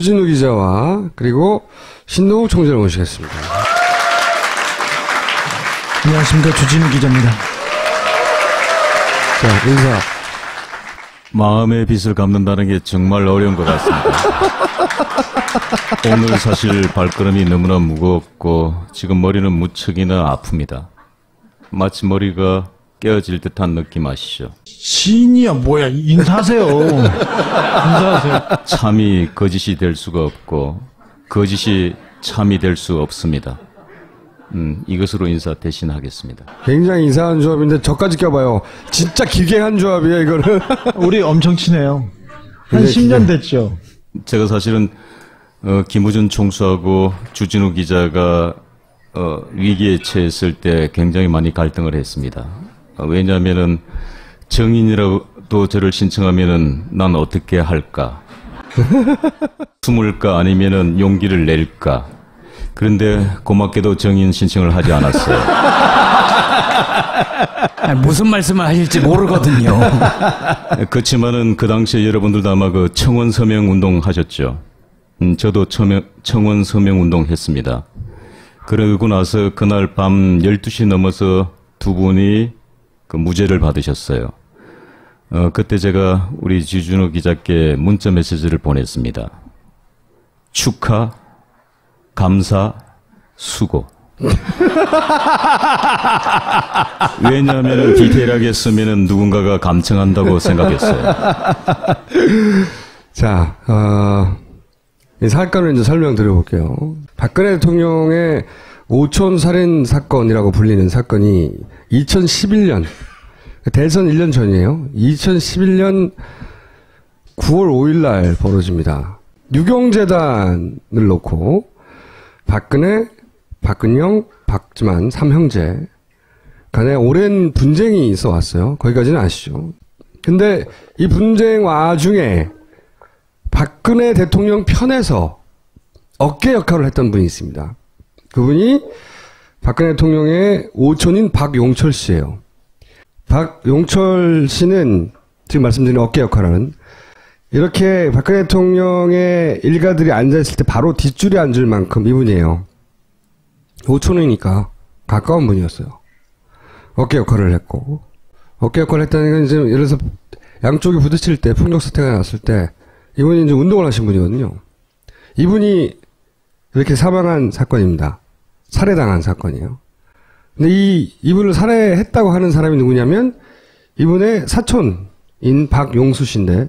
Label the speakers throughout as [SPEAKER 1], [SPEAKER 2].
[SPEAKER 1] 주진우 기자와 그리고 신동욱 총재를 모시겠습니다.
[SPEAKER 2] 안녕하십니까, 주진우 기자입니다.
[SPEAKER 1] 자, 인사.
[SPEAKER 3] 마음의 빚을 갚는다는 게 정말 어려운 것 같습니다. 오늘 사실 발걸음이 너무나 무겁고 지금 머리는 무척이나 아픕니다. 마치 머리가 깨어질 듯한 느낌 아시죠?
[SPEAKER 2] 시인이야 뭐야, 인사하세요. 인사하세요.
[SPEAKER 3] 참이 거짓이 될 수가 없고 거짓이 참이 될 수 없습니다. 이것으로 인사 대신하겠습니다.
[SPEAKER 1] 굉장히 이상한 조합인데 저까지 껴봐요. 진짜 기괴한 조합이에요, 이거는.
[SPEAKER 2] 우리 엄청 친해요. 한
[SPEAKER 1] 굉장히
[SPEAKER 2] 10년 됐죠.
[SPEAKER 3] 제가 사실은 김우준 총수하고 주진우 기자가 위기에 처했을 때 굉장히 많이 갈등을 했습니다. 왜냐하면은 정인이라도 저를 신청하면은 난 어떻게 할까? 숨을까 아니면은 용기를 낼까? 그런데 고맙게도 정인 신청을 하지 않았어요.
[SPEAKER 4] 무슨 말씀을 하실지 모르거든요.
[SPEAKER 3] 그렇지만은 그 당시에 여러분들도 아마 그 청원 서명 운동 하셨죠. 저도 청원 서명 운동 했습니다. 그러고 나서 그날 밤 12시 넘어서 두 분이 그 무죄를 받으셨어요. 그때 제가 우리 주진우 기자께 문자 메시지를 보냈습니다. 축하, 감사, 수고. 왜냐하면 디테일하게 쓰면은 누군가가 감청한다고 생각했어요.
[SPEAKER 1] 자, 이 사건을 이제 설명드려볼게요. 박근혜 대통령의 오촌 살인 사건이라고 불리는 사건이 2011년, 대선 1년 전이에요. 2011년 9월 5일 날 벌어집니다. 유경재단을 놓고 박근혜, 박근영, 박지만 3형제 간에 오랜 분쟁이 있어 왔어요. 거기까지는 아시죠. 근데 이 분쟁 와중에 박근혜 대통령 편에서 어깨 역할을 했던 분이 있습니다. 그분이 박근혜 대통령의 오촌인 박용철 씨예요. 박용철 씨는 지금 말씀드린 어깨 역할은 이렇게 박근혜 대통령의 일가들이 앉아있을 때 바로 뒷줄에 앉을 만큼 이분이에요. 오촌이니까 가까운 분이었어요. 어깨 역할을 했고, 어깨 역할을 했다는 건 이제 예를 들어서 양쪽이 부딪힐 때 폭력 사태가 났을 때 이분이 이제 운동을 하신 분이거든요. 이분이 이렇게 사망한 사건입니다. 살해당한 사건이에요. 근데 이분을 살해했다고 하는 사람이 누구냐면 이분의 사촌인 박용수 씨인데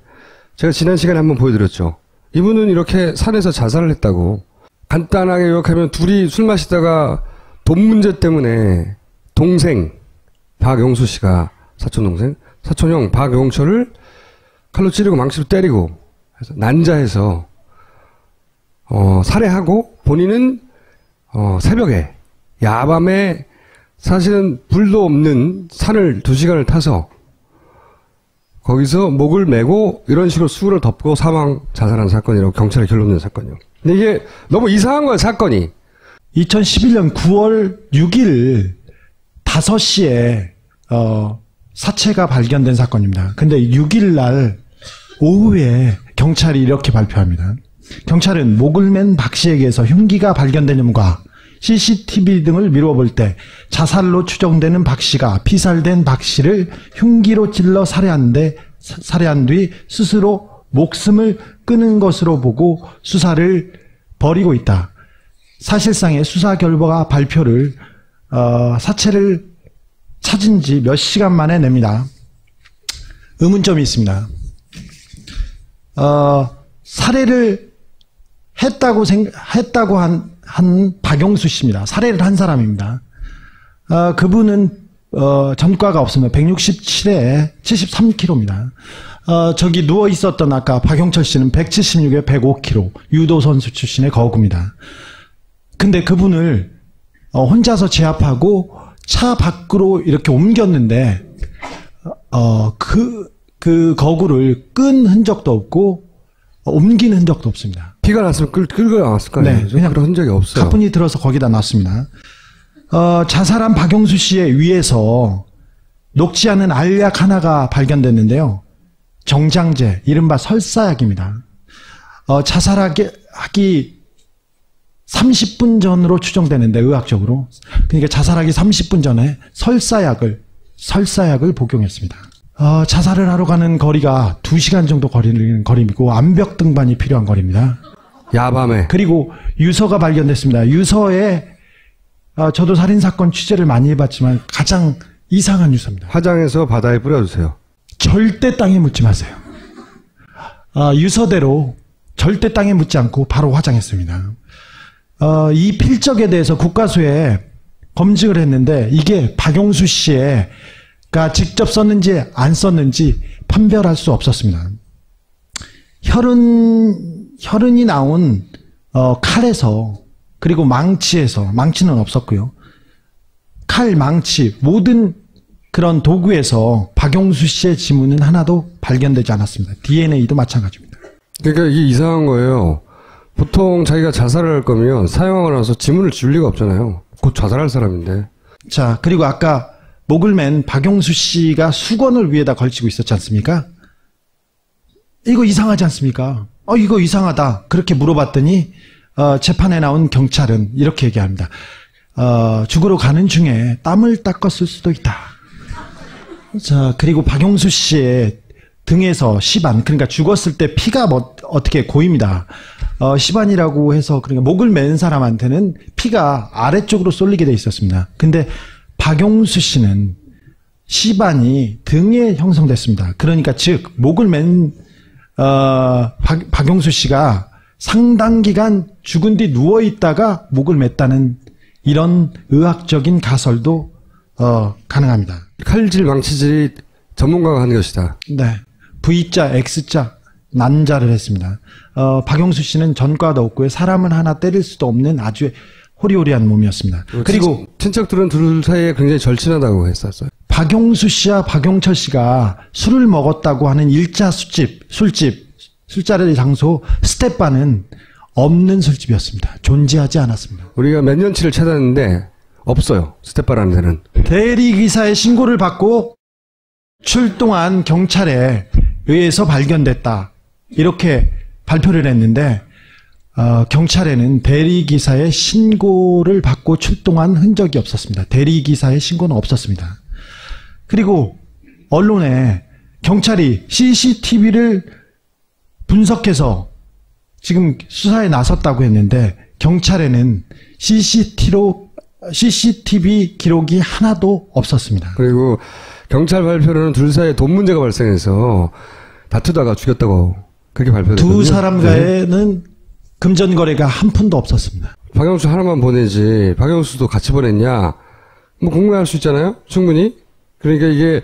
[SPEAKER 1] 제가 지난 시간에 한번 보여드렸죠. 이분은 이렇게 산에서 자살을 했다고. 간단하게 요약하면 둘이 술 마시다가 돈 문제 때문에 동생 박용수 씨가 사촌형 박용철을 칼로 찌르고 망치로 때리고 해서 난자해서 살해하고 본인은 새벽에 야밤에 사실은 불도 없는 산을 2시간을 타서 거기서 목을 메고 이런 식으로 수건을 덮고 자살한 사건이라고 경찰에 결론 낸 사건이요. 근데 이게 너무 이상한 거예요, 사건이.
[SPEAKER 2] 2011년 9월 6일 5시에 사체가 발견된 사건입니다. 근데 6일 날 오후에 경찰이 이렇게 발표합니다. 경찰은 목을 맨 박 씨에게서 흉기가 발견된 점과 CCTV 등을 미뤄볼 때 자살로 추정되는 박 씨가 피살된 박 씨를 흉기로 찔러 살해한 뒤 스스로 목숨을 끊은 것으로 보고 수사를 벌이고 있다. 사실상의 수사 결과 발표를 사체를 찾은 지 몇 시간 만에 냅니다. 의문점이 있습니다. 살해를 했다고 한 박용수 씨입니다. 살해를 한 사람입니다. 그분은 전과가 없으면 167에 73kg입니다. 저기 누워 있었던 아까 박용철 씨는 176에 105kg 유도 선수 출신의 거구입니다. 근데 그분을 혼자서 제압하고 차 밖으로 이렇게 옮겼는데 그 거구를 끈 흔적도 없고 옮긴 흔적도 없습니다.
[SPEAKER 1] 피가 났으면 끌고 나왔을 거예요.
[SPEAKER 2] 네, 그냥
[SPEAKER 1] 그런 흔적이 없어요.
[SPEAKER 2] 가뿐히 들어서 거기다 놨습니다. 자살한 박용수 씨의 위에서 녹지 않은 알약 하나가 발견됐는데요. 정장제, 이른바 설사약입니다. 자살하기 30분 전으로 추정되는데, 의학적으로. 그러니까 자살하기 30분 전에 설사약을 복용했습니다. 자살을 하러 가는 거리가 2시간 정도 거리는 거리이고, 암벽 등반이 필요한 거리입니다.
[SPEAKER 1] 야밤에.
[SPEAKER 2] 그리고 유서가 발견됐습니다. 유서에, 저도 살인사건 취재를 많이 해봤지만 가장 이상한 유서입니다.
[SPEAKER 1] 화장해서 바다에 뿌려주세요.
[SPEAKER 2] 절대 땅에 묻지 마세요. 유서대로 절대 땅에 묻지 않고 바로 화장했습니다. 이 필적에 대해서 국과수에 검증을 했는데, 이게 박용수 씨가 직접 썼는지 안 썼는지 판별할 수 없었습니다. 혈흔이 나온 칼에서, 그리고 망치에서, 망치는 없었고요. 칼, 망치, 모든 그런 도구에서 박용수 씨의 지문은 하나도 발견되지 않았습니다. DNA도 마찬가지입니다.
[SPEAKER 1] 그러니까 이게 이상한 거예요. 보통 자기가 자살을 할 거면 사용하고 나서 지문을 지울 리가 없잖아요. 곧 자살할 사람인데.
[SPEAKER 2] 자, 그리고 아까 목을 맨 박용수 씨가 수건을 위에다 걸치고 있었지 않습니까? 이거 이상하지 않습니까? 이거 이상하다. 그렇게 물어봤더니 재판에 나온 경찰은 이렇게 얘기합니다. 죽으러 가는 중에 땀을 닦았을 수도 있다. 자, 그리고 박용수 씨의 등에서 시반, 그러니까 죽었을 때 피가 어떻게 고입니다. 시반이라고 해서, 그러니까 목을 맨 사람한테는 피가 아래쪽으로 쏠리게 돼 있었습니다. 근데 박용수 씨는 시반이 등에 형성됐습니다. 그러니까 즉 목을 맨 박용수 씨가 상당 기간 죽은 뒤 누워 있다가 목을 맸다는 이런 의학적인 가설도 가능합니다.
[SPEAKER 1] 칼질, 망치질이 전문가가 하는 것이다.
[SPEAKER 2] 네. V자, X자, 난자를 했습니다. 박용수 씨는 전과도 없고요. 사람은 하나 때릴 수도 없는 아주 호리호리한 몸이었습니다. 그리고
[SPEAKER 1] 친척들은 둘 사이에 굉장히 절친하다고 했었어요.
[SPEAKER 2] 박용수 씨와 박용철 씨가 술을 먹었다고 하는 1차 술자리 장소 스텝바는 없는 술집이었습니다. 존재하지 않았습니다.
[SPEAKER 1] 우리가 몇 년치를 찾았는데 없어요. 스텝바라는 데는.
[SPEAKER 2] 대리기사의 신고를 받고 출동한 경찰에 의해서 발견됐다. 이렇게 발표를 했는데 경찰에는 대리기사의 신고를 받고 출동한 흔적이 없었습니다. 대리기사의 신고는 없었습니다. 그리고 언론에 경찰이 CCTV를 분석해서 지금 수사에 나섰다고 했는데, 경찰에는 CCTV 기록이 하나도 없었습니다.
[SPEAKER 1] 그리고 경찰 발표로는 둘 사이에 돈 문제가 발생해서 다투다가 죽였다고 그렇게 발표됐거든요.
[SPEAKER 2] 두 사람과에는 금전 거래가 한 푼도 없었습니다.
[SPEAKER 1] 박영수 하나만 보내지 박영수도 같이 보냈냐? 뭐 궁금해할 수 있잖아요. 충분히. 그러니까 이게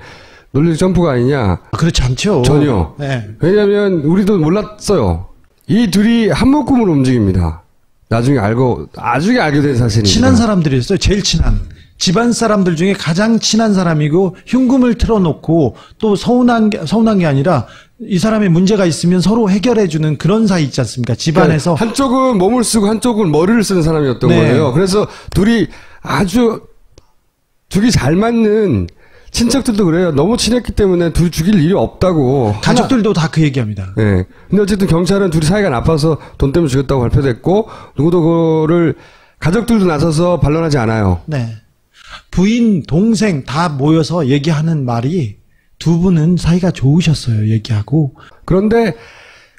[SPEAKER 1] 논리적 점프가 아니냐?
[SPEAKER 2] 그렇지 않죠.
[SPEAKER 1] 전혀.
[SPEAKER 2] 네.
[SPEAKER 1] 왜냐하면 우리도 몰랐어요. 이 둘이 한 묶음으로 움직입니다. 나중에 알게 된 사실입니다.
[SPEAKER 2] 친한 사람들이었어요. 제일 친한. 집안 사람들 중에 가장 친한 사람이고, 흉금을 틀어놓고 또 서운한 게 아니라 이 사람의 문제가 있으면 서로 해결해주는 그런 사이 있지 않습니까? 집안에서.
[SPEAKER 1] 그러니까 한쪽은 몸을 쓰고 한쪽은 머리를 쓰는 사람이었던
[SPEAKER 2] 네.
[SPEAKER 1] 거예요. 그래서 둘이 잘 맞는, 친척들도 그래요. 너무 친했기 때문에 둘이 죽일 일이 없다고.
[SPEAKER 2] 가족들도 다 그 얘기합니다.
[SPEAKER 1] 네. 근데 어쨌든 경찰은 둘이 사이가 나빠서 돈 때문에 죽였다고 발표됐고, 누구도 그거를, 가족들도 나서서 반론하지 않아요.
[SPEAKER 2] 네. 부인, 동생 다 모여서 얘기하는 말이 두 분은 사이가 좋으셨어요. 얘기하고.
[SPEAKER 1] 그런데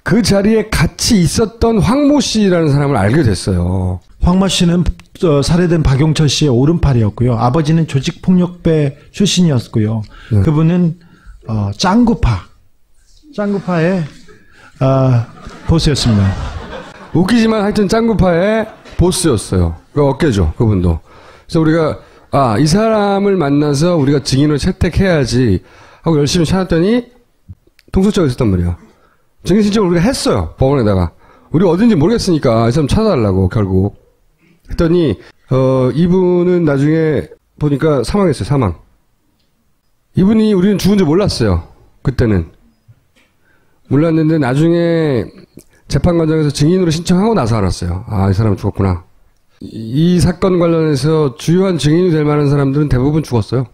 [SPEAKER 1] 그 자리에 같이 있었던 황모 씨라는 사람을 알게 됐어요.
[SPEAKER 2] 황모 씨는 살해된 박용철 씨의 오른팔이었고요. 아버지는 조직폭력배 출신이었고요.
[SPEAKER 1] 네.
[SPEAKER 2] 그분은 짱구파의 보스였습니다.
[SPEAKER 1] 웃기지만 하여튼 짱구파의 보스였어요. 그 어깨죠, 그분도. 그래서 우리가 이 사람을 만나서 우리가 증인을 채택해야지 하고 열심히 찾았더니 통수증이 있었단 말이야. 증인 신청을 우리가 했어요, 법원에다가. 우리 어딘지 모르겠으니까 이 사람 찾아달라고 결국. 했더니 이분은 나중에 보니까 사망했어요. 사망. 이분이 우리는 죽은 줄 몰랐어요. 그때는. 몰랐는데 나중에 재판 과정에서 증인으로 신청하고 나서 알았어요. 이 사람은 죽었구나. 이 사건 관련해서 주요한 증인이 될 만한 사람들은 대부분 죽었어요.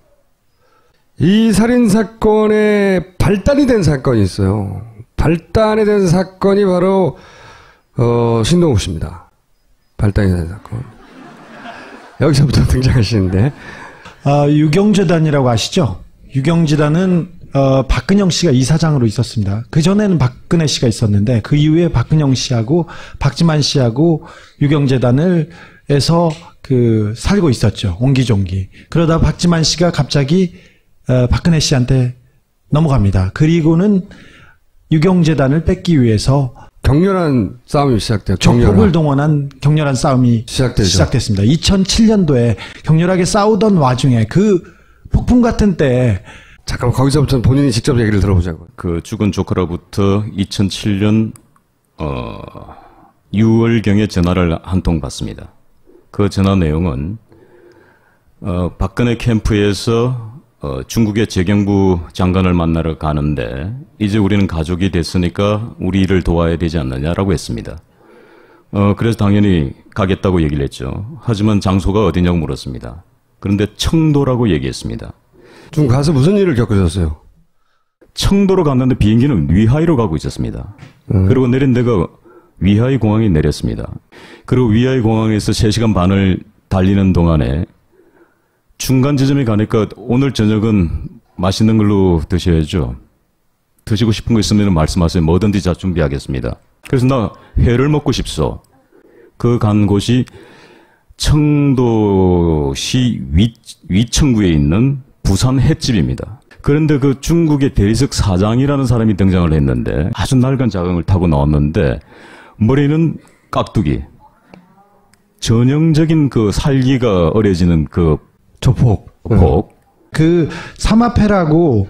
[SPEAKER 1] 이 살인사건에 발단이 된 사건이 있어요. 발단이 된 사건이 바로 신동욱 씨입니다. 발당이 된 사건. 여기서부터 등장하시는데.
[SPEAKER 2] 유경재단이라고 아시죠? 유경재단은 박근영 씨가 이사장으로 있었습니다. 그 전에는 박근혜 씨가 있었는데 그 이후에 박근영 씨하고 박지만 씨하고 유경재단에서 살고 있었죠. 옹기종기. 그러다 박지만 씨가 갑자기 박근혜 씨한테 넘어갑니다. 그리고는 유경재단을 뺏기 위해서
[SPEAKER 1] 격렬한 싸움이 시작돼요.
[SPEAKER 2] 적폭을 동원한 격렬한 싸움이
[SPEAKER 1] 시작되죠.
[SPEAKER 2] 시작됐습니다. 2007년도에 격렬하게 싸우던 와중에 그 폭풍 같은 때에
[SPEAKER 1] 잠깐만 거기서부터 본인이 직접 얘기를 들어보자고요.
[SPEAKER 3] 그 죽은 조카로부터 2007년 6월경에 전화를 한 통 받습니다. 그 전화 내용은 박근혜 캠프에서 중국의 재경부 장관을 만나러 가는데 이제 우리는 가족이 됐으니까 우리를 도와야 되지 않느냐라고 했습니다. 그래서 당연히 가겠다고 얘기를 했죠. 하지만 장소가 어디냐고 물었습니다. 그런데 청도라고 얘기했습니다.
[SPEAKER 1] 좀 가서 무슨 일을 겪으셨어요?
[SPEAKER 3] 청도로 갔는데 비행기는 위하이로 가고 있었습니다. 그리고 내린 데가 위하이 공항에 내렸습니다. 그리고 위하이 공항에서 3시간 반을 달리는 동안에 중간 지점에 가니까 오늘 저녁은 맛있는 걸로 드셔야죠. 드시고 싶은 거 있으면 말씀하세요. 뭐든지 다 준비하겠습니다. 그래서 나 회를 먹고 싶소. 그 간 곳이 청도시 위청구에 있는 부산 횟집입니다. 그런데 그 중국의 대리석 사장이라는 사람이 등장을 했는데 아주 낡은 자경을 타고 나왔는데 머리는 깍두기. 전형적인 그 살기가 어려지는 그
[SPEAKER 1] 조폭.
[SPEAKER 2] 그 사마페라고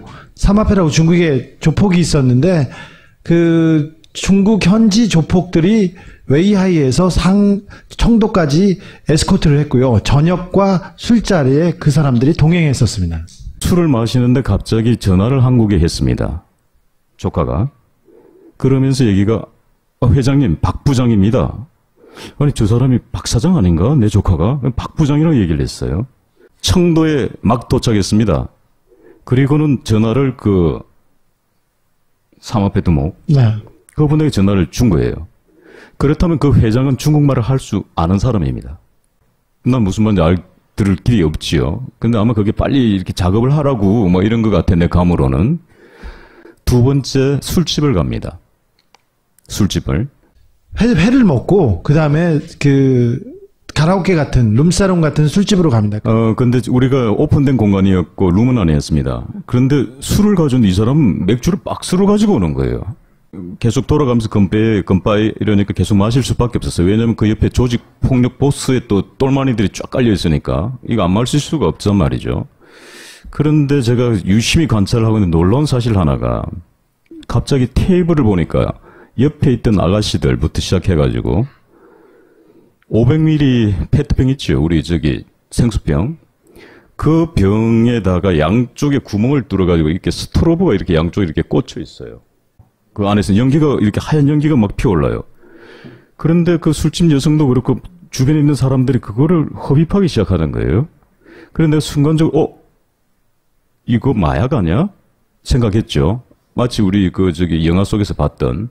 [SPEAKER 2] 중국에 조폭이 있었는데 그 중국 현지 조폭들이 웨이하이에서 청도까지 에스코트를 했고요. 저녁과 술자리에 그 사람들이 동행했었습니다.
[SPEAKER 3] 술을 마시는데 갑자기 전화를 한국에 했습니다. 조카가. 그러면서 얘기가 회장님 박 부장입니다. 아니 저 사람이 박 사장 아닌가? 내 조카가 박 부장이라고 얘기를 했어요. 청도에 막 도착했습니다. 그리고는 전화를 그 사마페 두목
[SPEAKER 2] 네.
[SPEAKER 3] 그분에게 전화를 준 거예요. 그렇다면 그 회장은 중국말을 할 수 아는 사람입니다. 난 무슨 말인지 들을 길이 없지요. 근데 아마 그게 빨리 이렇게 작업을 하라고 뭐 이런 것 같아 내 감으로는. 두 번째 술집을 갑니다. 술집을.
[SPEAKER 2] 회를 먹고 그 다음에 그 가라오케 같은 룸사롱 같은 술집으로 갑니다.
[SPEAKER 3] 근데 우리가 오픈된 공간이었고 룸은 아니었습니다. 그런데 술을 가져온 이 사람은 맥주를 박스로 가지고 오는 거예요. 계속 돌아가면서 건바이 이러니까 계속 마실 수밖에 없었어요. 왜냐면 그 옆에 조직 폭력 보스의 또 똘마니들이 쫙 깔려 있으니까 이거 안 마실 수가 없단 말이죠. 그런데 제가 유심히 관찰을 하고 있는데 놀라운 사실 하나가 갑자기 테이블을 보니까 옆에 있던 아가씨들부터 시작해가지고 500ml 페트병 있죠. 우리 저기 생수병. 그 병에다가 양쪽에 구멍을 뚫어가지고 이렇게 스트로브가 이렇게 양쪽에 이렇게 꽂혀 있어요. 그 안에서 연기가 이렇게 하얀 연기가 막 피어올라요. 그런데 그 술집 여성도 그렇고 주변에 있는 사람들이 그거를 흡입하기 시작하는 거예요. 그런데 순간적으로 이거 마약 아니야? 생각했죠. 마치 우리 그 저기 영화 속에서 봤던.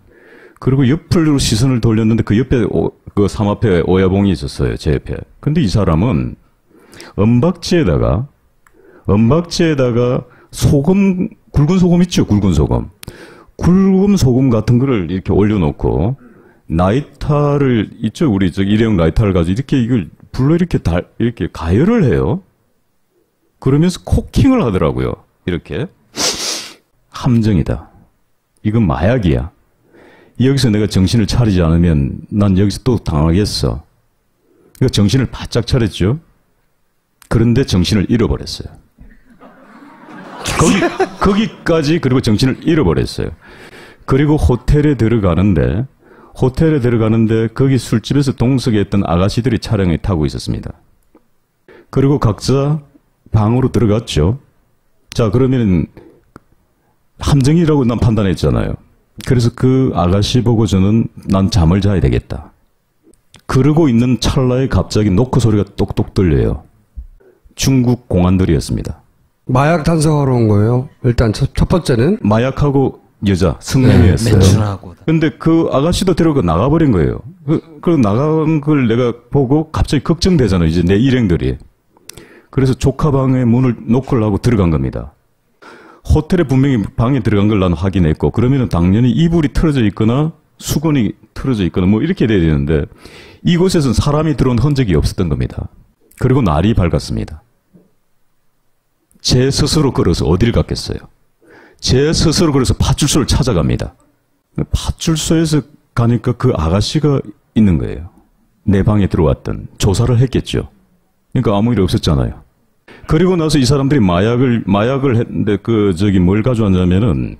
[SPEAKER 3] 그리고 옆으로 시선을 돌렸는데 그 옆에 그 사마페 오야봉이 있었어요. 제 옆에. 근데 이 사람은 은박지에다가 소금, 굵은 소금 있죠? 굵은 소금. 굵은 소금 같은 거를 이렇게 올려놓고 라이터를 있죠? 우리 저기 일회용 라이터를 가지고 이렇게 이걸 불로 이렇게 이렇게 가열을 해요. 그러면서 코킹을 하더라고요. 이렇게. 함정이다. 이건 마약이야. 여기서 내가 정신을 차리지 않으면 난 여기서 또 당하겠어. 그러니까 정신을 바짝 차렸죠. 그런데 정신을 잃어버렸어요. 거기까지 그리고 정신을 잃어버렸어요. 그리고 호텔에 들어가는데 거기 술집에서 동석했던 아가씨들이 차량에 타고 있었습니다. 그리고 각자 방으로 들어갔죠. 자, 그러면 함정이라고 난 판단했잖아요. 그래서 그 아가씨 보고 저는 난 잠을 자야 되겠다. 그러고 있는 찰나에 갑자기 노크 소리가 똑똑 들려요. 중국 공안들이었습니다.
[SPEAKER 1] 마약 단속하러 온 거예요. 일단 첫 번째는
[SPEAKER 3] 마약하고 여자 성매매였어요.
[SPEAKER 4] 매춘하고.
[SPEAKER 3] 근데 그 아가씨도 데리고 나가버린 거예요. 그리고 나간 걸 내가 보고 갑자기 걱정되잖아요. 이제 내 일행들이. 그래서 조카 방에 문을 노크를 하고 들어간 겁니다. 호텔에 분명히 방에 들어간 걸 난 확인했고, 그러면은 당연히 이불이 틀어져 있거나 수건이 틀어져 있거나 뭐 이렇게 돼야 되는데, 이곳에서는 사람이 들어온 흔적이 없었던 겁니다. 그리고 날이 밝았습니다. 제 스스로 걸어서 어딜 갔겠어요? 제 스스로 걸어서 파출소를 찾아갑니다. 파출소에서 가니까 그 아가씨가 있는 거예요. 내 방에 들어왔던. 조사를 했겠죠. 그러니까 아무 일 없었잖아요. 그리고 나서 이 사람들이 마약을 했는데 뭘 가져왔냐면은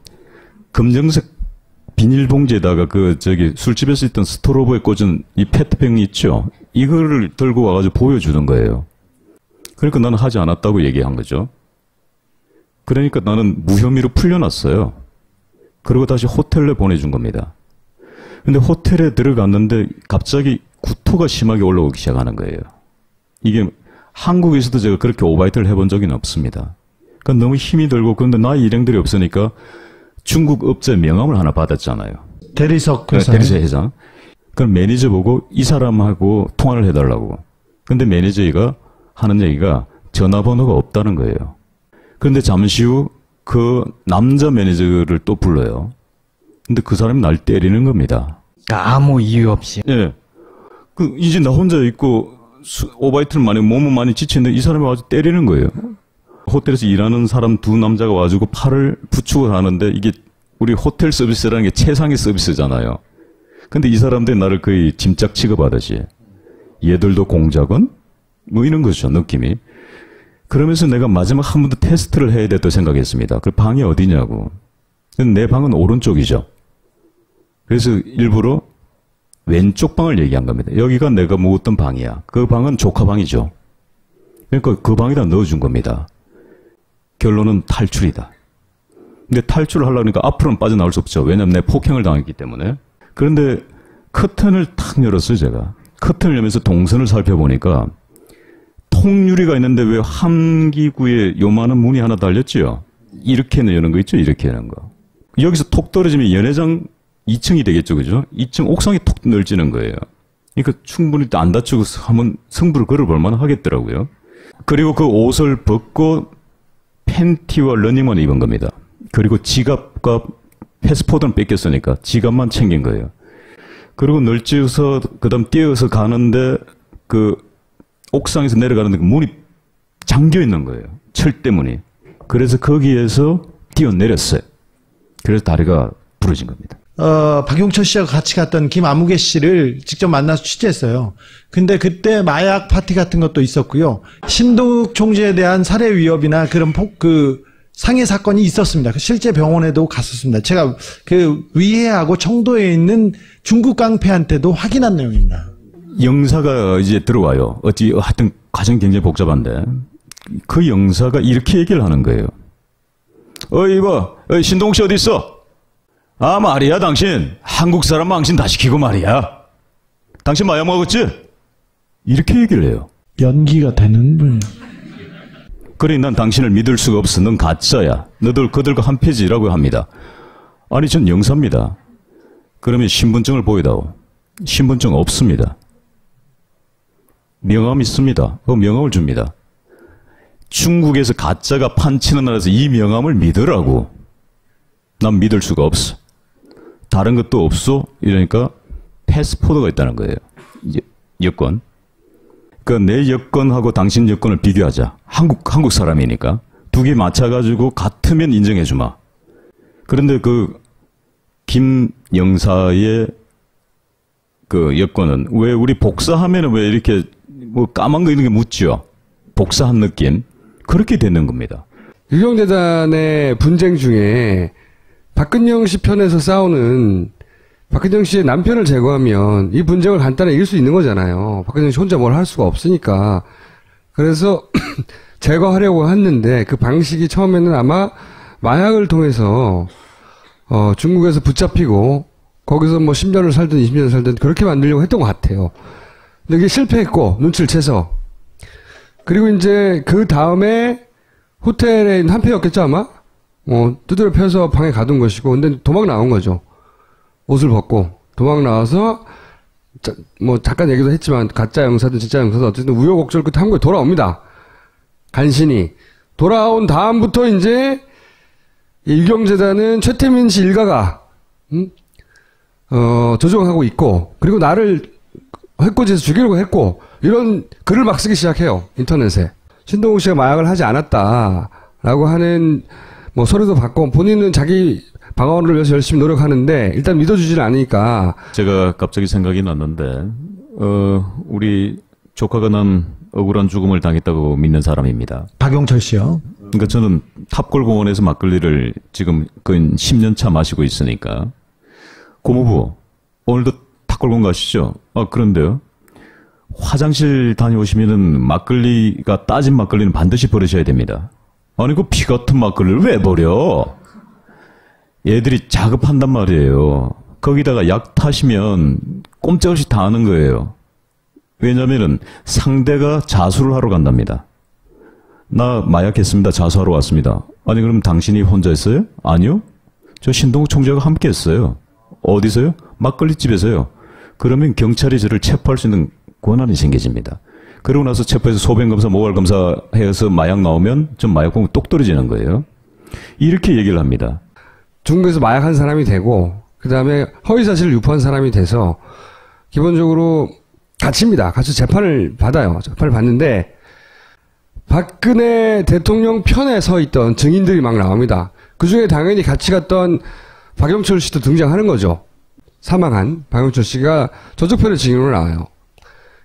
[SPEAKER 3] 검정색 비닐봉지에다가 술집에서 있던 스토로브에 꽂은 이 페트병이 있죠. 이거를 들고 와가지고 보여주는 거예요. 그러니까 나는 하지 않았다고 얘기한 거죠. 그러니까 나는 무혐의로 풀려났어요. 그리고 다시 호텔로 보내준 겁니다. 근데 호텔에 들어갔는데 갑자기 구토가 심하게 올라오기 시작하는 거예요. 이게 한국에서도 제가 그렇게 오바이트를 해본 적은 없습니다. 그러니까 너무 힘이 들고, 그런데 나의 일행들이 없으니까 중국 업체 명함을 하나 받았잖아요.
[SPEAKER 2] 대리석 회사.
[SPEAKER 3] 대리석 회장. 그럼 매니저 보고 이 사람하고 통화를 해달라고. 근데 매니저가 하는 얘기가 전화번호가 없다는 거예요. 그런데 잠시 후 그 남자 매니저를 또 불러요. 근데 그 사람이 날 때리는 겁니다.
[SPEAKER 4] 그러니까 아무 이유 없이.
[SPEAKER 3] 예. 이제 나 혼자 있고 오바이트를 몸은 많이 지치는데 이 사람이 와서 때리는 거예요. 호텔에서 일하는 사람 두 남자가 와가지고 팔을 부축을 하는데, 이게 우리 호텔 서비스라는 게 최상의 서비스잖아요. 근데 이 사람들이 나를 거의 짐짝 취급하듯이, 얘들도 공작은? 뭐 이런 거죠, 느낌이. 그러면서 내가 마지막 한 번 더 테스트를 해야 됐다고 생각했습니다. 그 방이 어디냐고. 내 방은 오른쪽이죠. 그래서 일부러 왼쪽 방을 얘기한 겁니다. 여기가 내가 묵었던 방이야. 그 방은 조카 방이죠. 그러니까 그 방에다 넣어준 겁니다. 결론은 탈출이다. 근데 탈출을 하려니까 앞으로는 빠져나올 수 없죠. 왜냐면 내 폭행을 당했기 때문에. 그런데 커튼을 탁 열었어요, 제가. 커튼을 열면서 동선을 살펴보니까 통유리가 있는데 왜 함기구에 요만한 문이 하나 달렸지요? 이렇게 여는 거 있죠? 이렇게 여는 거. 여기서 톡 떨어지면 연회장 2층이 되겠죠, 그죠? 2층 옥상이 톡 넓지는 거예요. 그러니까 충분히 안 다치고 한번 승부를 걸어볼 만 하겠더라고요. 그리고 그 옷을 벗고 팬티와 러닝만 입은 겁니다. 그리고 지갑과 패스포드는 뺏겼으니까 지갑만 챙긴 거예요. 그리고 널찍어서 그다음 뛰어서 가는데 옥상에서 내려가는데 문이 잠겨 있는 거예요. 철대문이. 그래서 거기에서 뛰어내렸어요. 그래서 다리가 부러진 겁니다.
[SPEAKER 2] 박용철 씨와 같이 갔던 김아무개 씨를 직접 만나서 취재했어요. 근데 그때 마약 파티 같은 것도 있었고요. 신동욱 총재에 대한 살해 위협이나 그런 상해 사건이 있었습니다. 실제 병원에도 갔었습니다. 제가 위해하고 청도에 있는 중국 깡패한테도 확인한 내용입니다.
[SPEAKER 3] 영사가 이제 들어와요. 하여튼 과정이 굉장히 복잡한데, 그 영사가 이렇게 얘기를 하는 거예요. 이봐, 신동욱 씨 어디 있어? 아, 말이야, 당신. 한국 사람 망신 다 시키고 말이야. 당신 마약 먹었지? 이렇게 얘기를 해요.
[SPEAKER 2] 연기가 되는 분.
[SPEAKER 3] 그래, 난 당신을 믿을 수가 없어. 넌 가짜야. 너들 그들과 한 패지라고 합니다. 아니, 전 영사입니다. 그러면 신분증을 보여다오. 신분증 없습니다. 명함 있습니다. 그 명함을 줍니다. 중국에서 가짜가 판치는 나라에서 이 명함을 믿으라고. 난 믿을 수가 없어. 다른 것도 없어? 이러니까 패스포드가 있다는 거예요. 여권. 그러니까 내 여권하고 당신 여권을 비교하자. 한국 사람이니까. 두 개 맞춰가지고 같으면 인정해주마. 그런데 김 영사의 여권은 왜 우리 복사하면은 왜 이렇게 까만 거 있는 게 묻죠? 복사한 느낌. 그렇게 되는 겁니다.
[SPEAKER 1] 유경재단의 분쟁 중에 박근영 씨 편에서 싸우는 박근영 씨의 남편을 제거하면 이 분쟁을 간단히 이길 수 있는 거잖아요. 박근영 씨 혼자 뭘 할 수가 없으니까. 그래서 제거하려고 했는데 그 방식이 처음에는 아마 마약을 통해서 중국에서 붙잡히고 거기서 10년을 살든 20년을 살든 그렇게 만들려고 했던 것 같아요. 근데 이게 실패했고 눈치를 채서. 그리고 이제 그 다음에 호텔에 있는 한패였겠죠 아마? 두드려 펴서 방에 가둔 것이고, 근데 도망 나온 거죠. 옷을 벗고 도망 나와서 잠깐 얘기도 했지만 가짜 영사든 진짜 영사든 어쨌든 우여곡절 끝에 한국에 돌아옵니다. 간신히 돌아온 다음부터 이제 유경재단은 최태민 씨 일가가 조종하고 있고, 그리고 나를 해코지해서 죽이려고 했고, 이런 글을 막 쓰기 시작해요. 인터넷에. 신동욱 씨가 마약을 하지 않았다라고 하는 서류도 받고, 본인은 자기 방어를 위해서 열심히 노력하는데 일단 믿어주지는 않으니까.
[SPEAKER 3] 제가 갑자기 생각이 났는데 우리 조카가 난 억울한 죽음을 당했다고 믿는 사람입니다.
[SPEAKER 2] 박용철 씨요.
[SPEAKER 3] 그러니까 저는 탑골공원에서 막걸리를 지금 거의 10년 차 마시고 있으니까, 고모부 오늘도 탑골공원 가시죠? 그런데요, 화장실 다녀오시면은 막걸리가 따진 막걸리는 반드시 버리셔야 됩니다. 아니 그 피 같은 막걸리를 왜 버려? 얘들이 자급한단 말이에요. 거기다가 약 타시면 꼼짝없이 다 하는 거예요. 왜냐면은 상대가 자수를 하러 간답니다. 나 마약했습니다. 자수하러 왔습니다. 아니 그럼 당신이 혼자 했어요? 아니요. 저 신동욱 총재가 함께 했어요. 어디서요? 막걸리집에서요. 그러면 경찰이 저를 체포할 수 있는 권한이 생겨집니다. 그러고 나서 체포해서 소변검사, 모발검사 해서 마약 나오면 전 마약공부 똑 떨어지는 거예요. 이렇게 얘기를 합니다.
[SPEAKER 1] 중국에서 마약한 사람이 되고, 그 다음에 허위사실을 유포한 사람이 돼서 기본적으로 갇힙니다. 같이 재판을 받아요. 재판을 받는데 박근혜 대통령 편에 서 있던 증인들이 막 나옵니다. 그중에 당연히 같이 갔던 박영철 씨도 등장하는 거죠. 사망한 박영철 씨가 저쪽 편의 증인으로 나와요.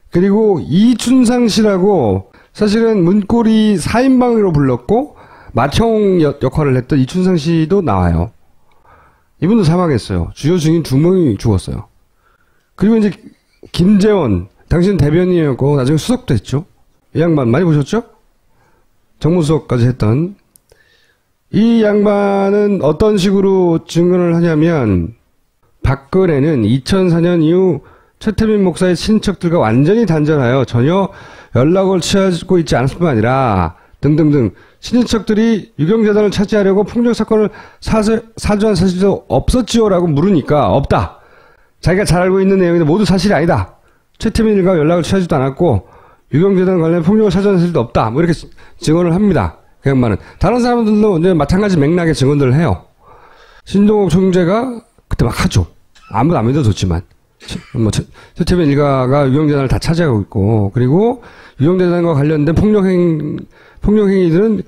[SPEAKER 1] 그리고 이춘상 씨라고, 사실은 문고리 4인방으로 불렀고 마청 역할을 했던 이춘상 씨도 나와요. 이분도 사망했어요. 주요 증인 2명이 죽었어요. 그리고 이제 김재원, 당시는 대변인이었고 나중에 수석도 했죠. 이 양반 많이 보셨죠? 정무수석까지 했던 이 양반은 어떤 식으로 증언을 하냐면, 박근혜는 2004년 이후 최태민 목사의 친척들과 완전히 단절하여 전혀 연락을 취하고 있지 않을 뿐만 아니라 등등등, 친인척들이 유경재단을 차지하려고 폭력 사건을 사주한 사실도 없었지요라고 물으니까 없다. 자기가 잘 알고 있는 내용인데 모두 사실이 아니다. 최태민 일가와 연락을 취하지도 않았고 유경재단 관련 폭력을 사주한 사실도 없다. 이렇게 증언을 합니다. 그 양반은. 다른 사람들도 이제 마찬가지 맥락의 증언들을 해요. 신동욱 총재가 그때 막 하죠. 아무도 안 믿어줬지만. 최태민 일가가 유경재단을 다 차지하고 있고, 그리고 유경재단과 관련된 폭력행위들은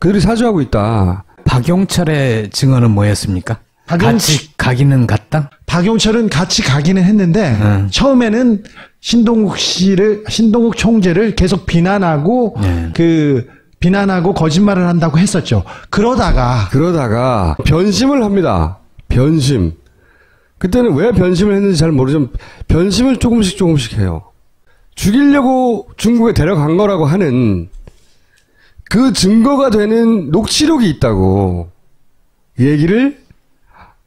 [SPEAKER 1] 그들이 사주하고 있다.
[SPEAKER 4] 박용철의 증언은 뭐였습니까? 같이 가기는 갔다?
[SPEAKER 2] 박용철은 같이 가기는 했는데 처음에는 신동욱 총재를 계속 비난하고 비난하고 거짓말을 한다고 했었죠. 그러다가
[SPEAKER 1] 변심을 합니다. 변심. 그때는 왜 변심을 했는지 잘 모르지만 변심을 조금씩 해요. 죽이려고 중국에 데려간 거라고 하는 그 증거가 되는 녹취록이 있다고 얘기를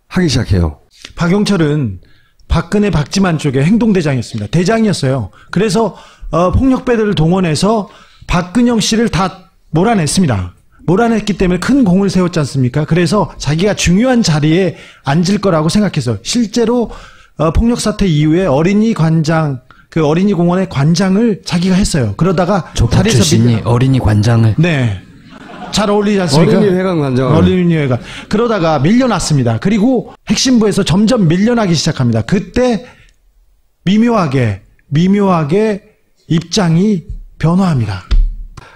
[SPEAKER 1] 하기 시작해요.
[SPEAKER 2] 박용철은 박근혜 박지만 쪽의 행동대장이었습니다. 대장이었어요. 그래서 폭력배들을 동원해서 박근영 씨를 다 몰아냈습니다. 몰아냈기 때문에 큰 공을 세웠지 않습니까? 그래서 자기가 중요한 자리에 앉을 거라고 생각해서 실제로 폭력 사태 이후에 어린이 공원의 관장을 자기가 했어요. 그러다가
[SPEAKER 4] 조폭 출신이 어린이 관장을.
[SPEAKER 2] 네. 잘 어울리지 않습니까?
[SPEAKER 1] 어린이회관 관장.
[SPEAKER 2] 어린이회관. 그러다가 밀려났습니다. 그리고 핵심부에서 점점 밀려나기 시작합니다. 그때 미묘하게 입장이 변화합니다.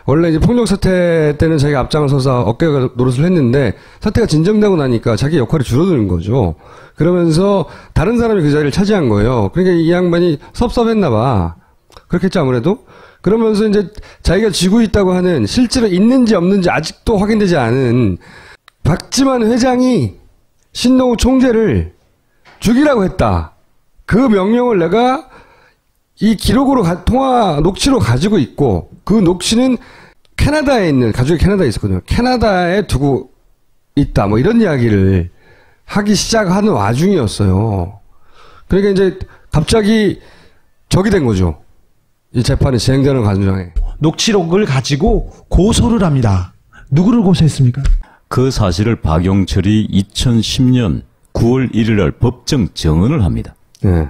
[SPEAKER 1] 원래 이제 폭력 사태 때는 자기가 앞장을 서서 어깨 노릇을 했는데 사태가 진정되고 나니까 자기 역할이 줄어드는 거죠. 그러면서 다른 사람이 그 자리를 차지한 거예요. 그러니까 이 양반이 섭섭했나 봐. 그렇겠죠, 아무래도. 그러면서 이제 자기가 쥐고 있다고 하는, 실제로 있는지 없는지 아직도 확인되지 않은 박지만 회장이 신동욱 총재를 죽이라고 했다. 그 명령을 내가 이 기록으로 통화 녹취로 가지고 있고, 그 녹취는 캐나다에 있는, 가족이 캐나다에 있었거든요. 캐나다에 두고 있다. 이런 이야기를 하기 시작하는 와중이었어요. 그러니까 이제 갑자기 적이 된 거죠. 이 재판이 진행되는 과정에.
[SPEAKER 2] 녹취록을 가지고 고소를 합니다. 누구를 고소했습니까?
[SPEAKER 3] 그 사실을 박용철이 2010년 9월 1일 날 법정 증언을 합니다.
[SPEAKER 1] 네.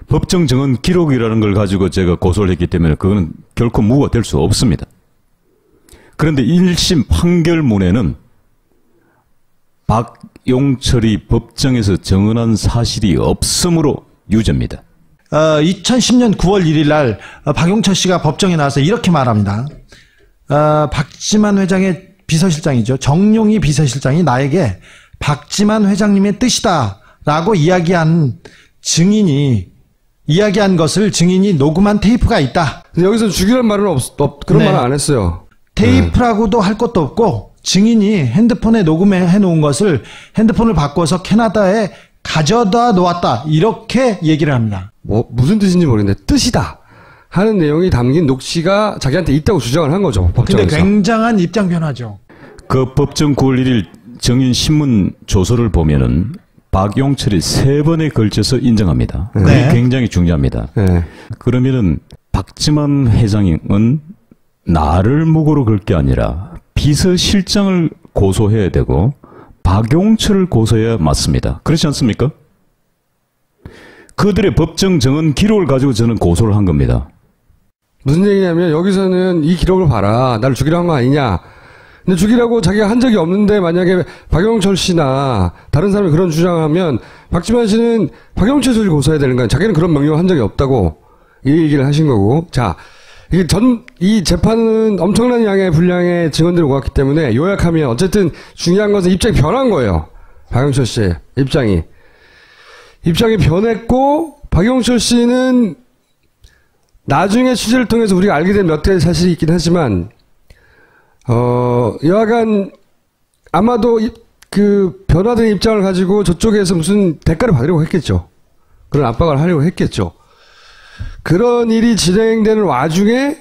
[SPEAKER 3] 법정 증언 기록이라는 걸 가지고 제가 고소를 했기 때문에 그거는 결코 무효가 될 수 없습니다. 그런데 1심 판결문에는 박용철이 법정에서 증언한 사실이 없으므로 유죄입니다.
[SPEAKER 2] 2010년 9월 1일 날 박용철 씨가 법정에 나와서 이렇게 말합니다. 박지만 회장의 비서실장이죠. 정용희 비서실장이 나에게 박지만 회장님의 뜻이다라고 이야기한 것을 증인이 녹음한 테이프가 있다.
[SPEAKER 1] 여기서 죽이란 말은 그런
[SPEAKER 2] 네.
[SPEAKER 1] 말은 안 했어요.
[SPEAKER 2] 테이프라고도 할 것도 없고 증인이 핸드폰에 녹음해 놓은 것을 핸드폰을 바꿔서 캐나다에 가져다 놓았다. 이렇게 얘기를 합니다.
[SPEAKER 1] 뭐 무슨 뜻인지 모르겠는데 뜻이다 하는 내용이 담긴 녹취가 자기한테 있다고 주장을 한 거죠.
[SPEAKER 2] 근데
[SPEAKER 1] 법정에서.
[SPEAKER 2] 굉장한 입장 변화죠.
[SPEAKER 3] 그 법정 9월 1일 증인 신문 조서를 보면은 박용철이 3번에 걸쳐서 인정합니다. 그게
[SPEAKER 2] 네.
[SPEAKER 3] 굉장히 중요합니다.
[SPEAKER 1] 네.
[SPEAKER 3] 그러면은 박지만 회장은 나를 무고로 걸 게 아니라 비서실장을 고소해야 되고 박용철을 고소해야 맞습니다. 그렇지 않습니까? 그들의 법정 증언 기록을 가지고 저는 고소를 한 겁니다.
[SPEAKER 1] 무슨 얘기냐면 여기서는 이 기록을 봐라. 나를 죽이려 한 거 아니냐. 근데 죽이라고 자기가 한 적이 없는데 만약에 박용철 씨나 다른 사람이 그런 주장을 하면 박지만 씨는 박용철 씨를 고소해야 되는 거야. 자기는 그런 명령을 한 적이 없다고 이 얘기를 하신 거고. 자, 이 재판은 엄청난 양의 분량의 증언들이 모았기 때문에 요약하면 어쨌든 중요한 것은 입장이 변한 거예요. 박용철 씨의 입장이 변했고, 박용철 씨는 나중에 취재를 통해서 우리가 알게 된 몇 가지 사실이 있긴 하지만, 여하간 아마도 그 변화된 입장을 가지고 저쪽에서 무슨 대가를 받으려고 했겠죠. 그런 압박을 하려고 했겠죠. 그런 일이 진행되는 와중에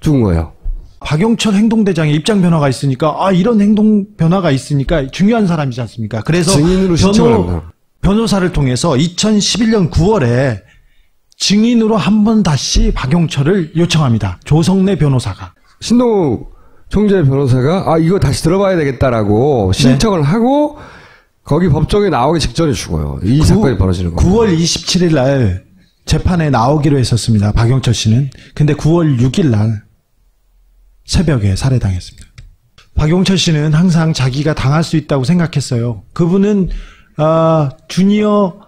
[SPEAKER 1] 죽은 거예요.
[SPEAKER 2] 박용철 행동대장의 입장 변화가 있으니까 이런 행동 변화가 있으니까 중요한 사람이지 않습니까? 그래서
[SPEAKER 1] 증인으로 신청을 합니다.
[SPEAKER 2] 변호사를 통해서 2011년 9월에 증인으로 한 번 다시 박용철을 요청합니다. 조성래 변호사가.
[SPEAKER 1] 신동욱 총재 변호사가 이거 다시 들어봐야 되겠다라고 신청을 하고 거기 법정에 나오기 직전에 죽어요. 이 사건이 벌어지는 거예요.
[SPEAKER 2] 9월 27일 날 재판에 나오기로 했었습니다. 박용철 씨는. 근데 9월 6일 날 새벽에 살해당했습니다. 박용철 씨는 항상 자기가 당할 수 있다고 생각했어요. 그분은 주니어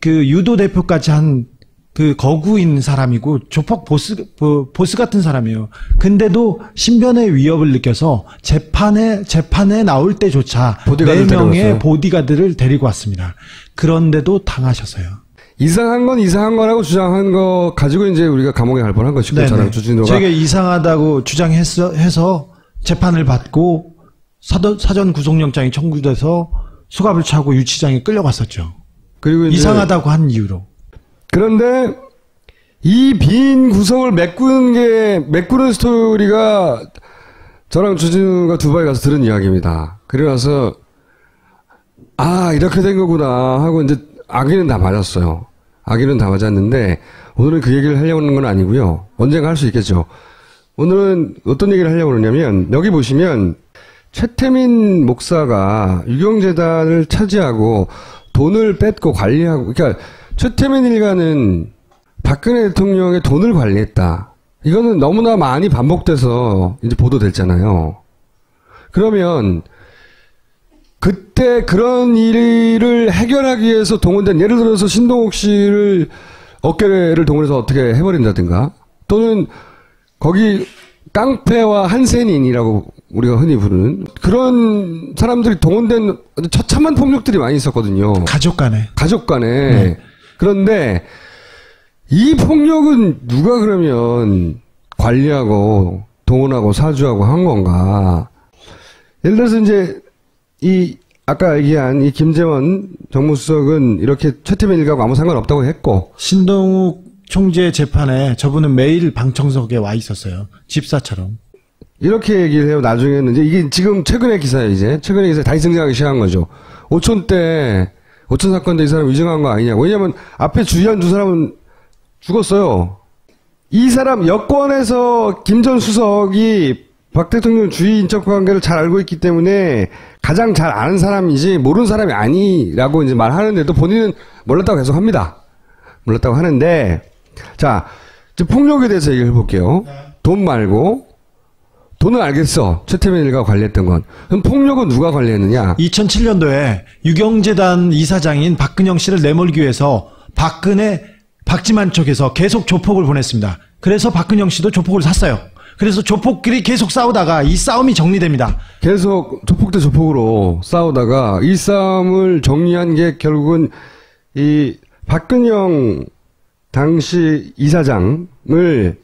[SPEAKER 2] 그 유도 대표까지 한 그 거구인 사람이고 조폭 보스 같은 사람이에요. 근데도 신변의 위협을 느껴서 재판에 나올 때조차 4명의 보디가드를 데리고 왔습니다. 그런데도 당하셨어요.
[SPEAKER 1] 이상한 건 이상한 거라고 주장한 거 가지고 이제 우리가 감옥에 갈 뻔한 것이고, 저랑 주진호가
[SPEAKER 2] 저희가 이상하다고 주장해서 재판을 받고 사전 구속영장이 청구돼서 수갑을 차고 유치장에 끌려갔었죠.
[SPEAKER 1] 그리고 이제
[SPEAKER 2] 이상하다고 한 이유로. 그런데
[SPEAKER 1] 이 빈 구성을 메꾸는 스토리가 저랑 주진우가 두바이 가서 들은 이야기입니다. 그리고 나서 이렇게 된 거구나 하고 이제 아기는 다 맞았어요. 아기는 다 맞았는데 오늘은 그 얘기를 하려고 하는 건 아니고요. 언젠가 할 수 있겠죠. 오늘은 어떤 얘기를 하려고 하냐면 여기 보시면 최태민 목사가 유경재단을 차지하고 돈을 뺏고 관리하고, 그러니까 최태민 일가는 박근혜 대통령의 돈을 관리했다. 이거는 너무나 많이 반복돼서 이제 보도됐잖아요. 그러면 그때 그런 일을 해결하기 위해서 동원된, 예를 들어서 신동욱 씨를 어깨를 동원해서 어떻게 해버린다든가, 또는 거기 깡패와 한센인이라고 우리가 흔히 부르는 그런 사람들이 동원된 처참한 폭력들이 많이 있었거든요.
[SPEAKER 2] 가족 간에.
[SPEAKER 1] 네. 그런데 이 폭력은 누가 그러면 관리하고 동원하고 사주하고 한 건가? 예를 들어서 이제 아까 얘기한 이 김재원 정무수석은 이렇게 최태민 일가하고 아무 상관없다고 했고,
[SPEAKER 2] 신동욱 총재 재판에 저분은 매일 방청석에 와 있었어요. 집사처럼.
[SPEAKER 1] 이렇게 얘기를 해요. 나중에는 이게 지금 최근의 기사예요. 최근의 기사에 다시 등장하기 시작한 거죠. 오촌 사건 때 이 사람 위증한 거 아니냐고. 왜냐면 앞에 주의한 두 사람은 죽었어요. 이 사람 여권에서 김 전 수석이 박 대통령 주위 인적 관계를 잘 알고 있기 때문에 가장 잘 아는 사람이지 모르는 사람이 아니라고 이제 말하는데도 본인은 몰랐다고 계속 합니다. 몰랐다고 하는데, 자, 이제 폭력에 대해서 얘기를 해볼게요. 돈 말고, 돈은 알겠어. 최태민 일가가 관리했던 건. 그럼 폭력은 누가 관리했느냐?
[SPEAKER 2] 2007년도에 유경재단 이사장인 박근영 씨를 내몰기 위해서 박지만 쪽에서 계속 조폭을 보냈습니다. 그래서 박근영 씨도 조폭을 샀어요. 그래서 조폭끼리 계속 싸우다가 이 싸움이 정리됩니다.
[SPEAKER 1] 계속 조폭 대 조폭으로 싸우다가 이 싸움을 정리한 게 결국은 이 박근영 당시 이사장을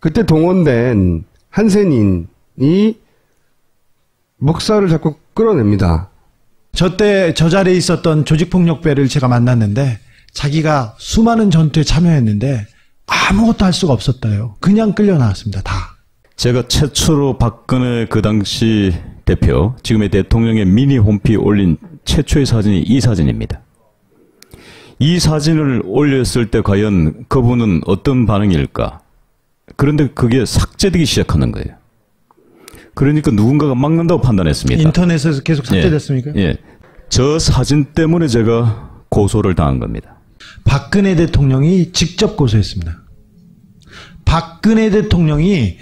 [SPEAKER 1] 그때 동원된 한센인이 목사를 자꾸 끌어냅니다.
[SPEAKER 2] 저 자리에 있었던 조직폭력배를 제가 만났는데 자기가 수많은 전투에 참여했는데 아무것도 할 수가 없었다요. 그냥 끌려 나왔습니다. 다.
[SPEAKER 3] 제가 최초로 박근혜 그 당시 대표, 지금의 대통령의 미니 홈피 올린 최초의 사진이 이 사진입니다. 이 사진을 올렸을 때 과연 그분은 어떤 반응일까? 그런데 그게 삭제되기 시작하는 거예요. 그러니까 누군가가 막는다고 판단했습니다.
[SPEAKER 2] 인터넷에서 계속 삭제됐습니까?
[SPEAKER 3] 예. 저 사진 때문에 제가 고소를 당한 겁니다.
[SPEAKER 2] 박근혜 대통령이 직접 고소했습니다. 박근혜 대통령이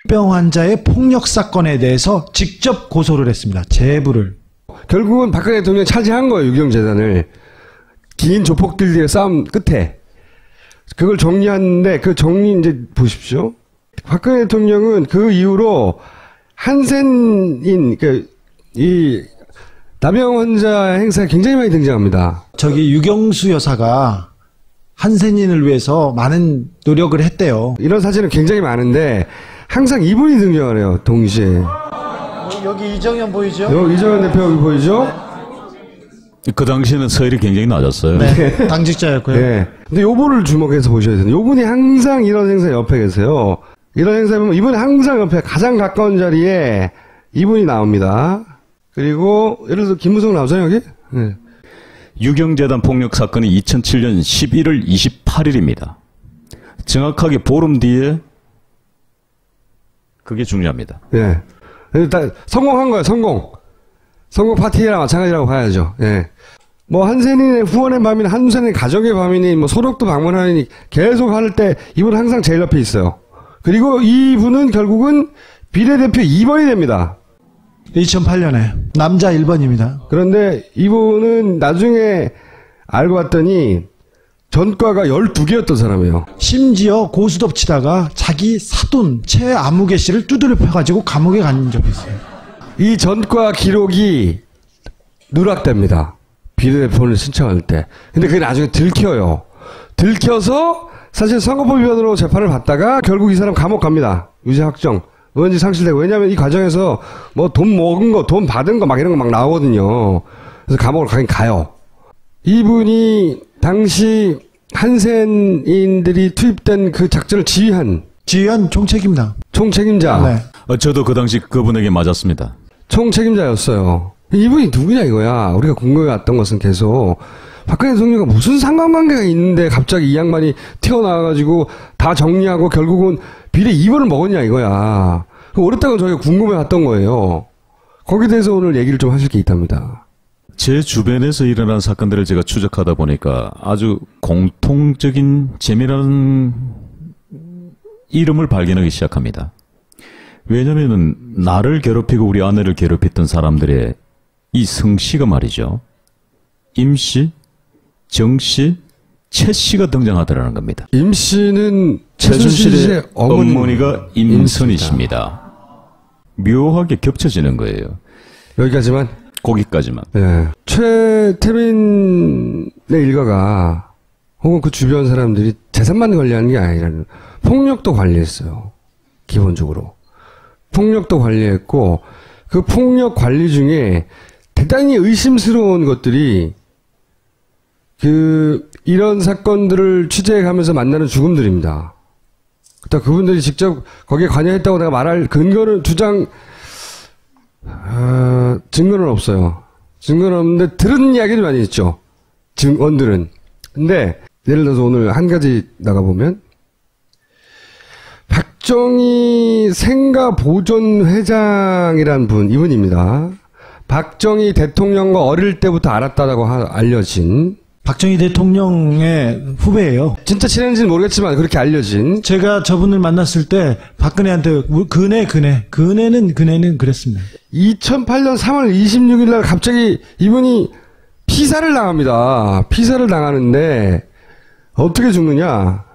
[SPEAKER 2] 병 환자의 폭력 사건에 대해서 직접 고소를 했습니다. 제보를.
[SPEAKER 1] 결국은 박근혜 대통령이 차지한 거예요. 유경재단을. 긴 조폭들의 싸움 끝에. 그걸 정리하는데 그 정리 이제 보십시오. 박근혜 대통령은 그 이후로 한센인, 이 남영 환자 행사에 굉장히 많이 등장합니다.
[SPEAKER 2] 저기 유경수 여사가 한센인을 위해서 많은 노력을 했대요.
[SPEAKER 1] 이런 사진은 굉장히 많은데 항상 이분이 등장을 해요. 동시에.
[SPEAKER 2] 여기 이정현 보이죠?
[SPEAKER 1] 이정현 대표 여기 보이죠?
[SPEAKER 3] 그 당시에는 서열이 굉장히 낮았어요.
[SPEAKER 2] 네, 당직자였고요.
[SPEAKER 1] 네. 근데 요분을 주목해서 보셔야 돼요. 요분이 항상 이런 행사 옆에 계세요. 이런 행사 보면 이분이 항상 옆에 가장 가까운 자리에 이분이 나옵니다. 그리고 예를 들어서 김무성 나오잖아요, 여기? 네.
[SPEAKER 3] 유경재단 폭력 사건이 2007년 11월 28일입니다. 정확하게 보름 뒤에 그게 중요합니다.
[SPEAKER 1] 예. 다 성공한 거예요, 성공. 성공 파티랑 마찬가지라고 봐야죠. 예. 뭐 한센인의 후원의 밤이나 한센인의 가족의 밤이니 뭐 소록도 방문하니 계속 할 때 이분은 항상 제일 옆에 있어요. 그리고 이분은 결국은 비례대표 2번이 됩니다.
[SPEAKER 2] 2008년에 남자 1번입니다.
[SPEAKER 1] 그런데 이분은 나중에 알고 봤더니 전과가 12개였던 사람이에요.
[SPEAKER 2] 심지어 고수톱치다가 자기 사돈 최아무개 씨를 두드려 펴가지고 감옥에 간 적이 있어요.
[SPEAKER 1] 이 전과 기록이 누락됩니다. 비례대표를 신청할 때. 근데 그게 나중에 들켜요. 들켜서 사실 선거법 위반으로 재판을 받다가 결국 이 사람 감옥 갑니다. 유죄 확정. 의원직 상실되고. 왜냐하면 이 과정에서 뭐 돈 먹은 거, 돈 받은 거 막 이런 거 막 나오거든요. 그래서 감옥을 가긴 가요. 이분이 당시 한센인들이 투입된 그 작전을 지휘한
[SPEAKER 2] 총책입니다.
[SPEAKER 1] 총책임자.
[SPEAKER 2] 네.
[SPEAKER 3] 저도 그 당시 그분에게 맞았습니다.
[SPEAKER 1] 총책임자였어요. 이분이 누구냐 이거야. 우리가 궁금해왔던 것은 계속 박근혜 대통령과 무슨 상관관계가 있는데 갑자기 이 양반이 튀어나와가지고 다 정리하고 결국은 비례 2번을 먹었냐 이거야. 오랫동안 저희가 궁금해왔던 거예요. 거기에 대해서 오늘 얘기를 좀 하실 게 있답니다.
[SPEAKER 3] 제 주변에서 일어난 사건들을 제가 추적하다 보니까 아주 공통적인 재미나는 이름을 발견하기 시작합니다. 왜냐면은 나를 괴롭히고 우리 아내를 괴롭혔던 사람들의 이 성씨가 말이죠. 임씨, 정씨, 최씨가 등장하더라는 겁니다.
[SPEAKER 1] 임씨는
[SPEAKER 3] 최순실의 어머니가 임선희씨입니다. 묘하게 겹쳐지는 거예요.
[SPEAKER 1] 여기까지만?
[SPEAKER 3] 거기까지만.
[SPEAKER 1] 네. 최태민의 일가가 혹은 그 주변 사람들이 재산만 관리하는 게 아니라 폭력도 관리했어요. 기본적으로. 폭력도 관리했고 그 폭력 관리 중에 대단히 의심스러운 것들이 이런 사건들을 취재해가면서 만나는 죽음들입니다. 그러니까 그분들이 직접 거기에 관여했다고 내가 말할 근거는 증거는 없어요. 증거는 없는데 들은 이야기는 많이 있죠. 증언들은. 근데 예를 들어서 오늘 한 가지 나가보면 박정희 생가보존회장이란 분, 이분입니다. 박정희 대통령과 어릴 때부터 알았다고 알려진.
[SPEAKER 2] 박정희 대통령의 후배예요.
[SPEAKER 1] 진짜 친했는지는 모르겠지만 그렇게 알려진.
[SPEAKER 2] 제가 저분을 만났을 때 박근혜한테 그네는 그랬습니다.
[SPEAKER 1] 2008년 3월 26일 날 갑자기 이분이 피살을 당합니다. 피살을 당하는데 어떻게 죽느냐.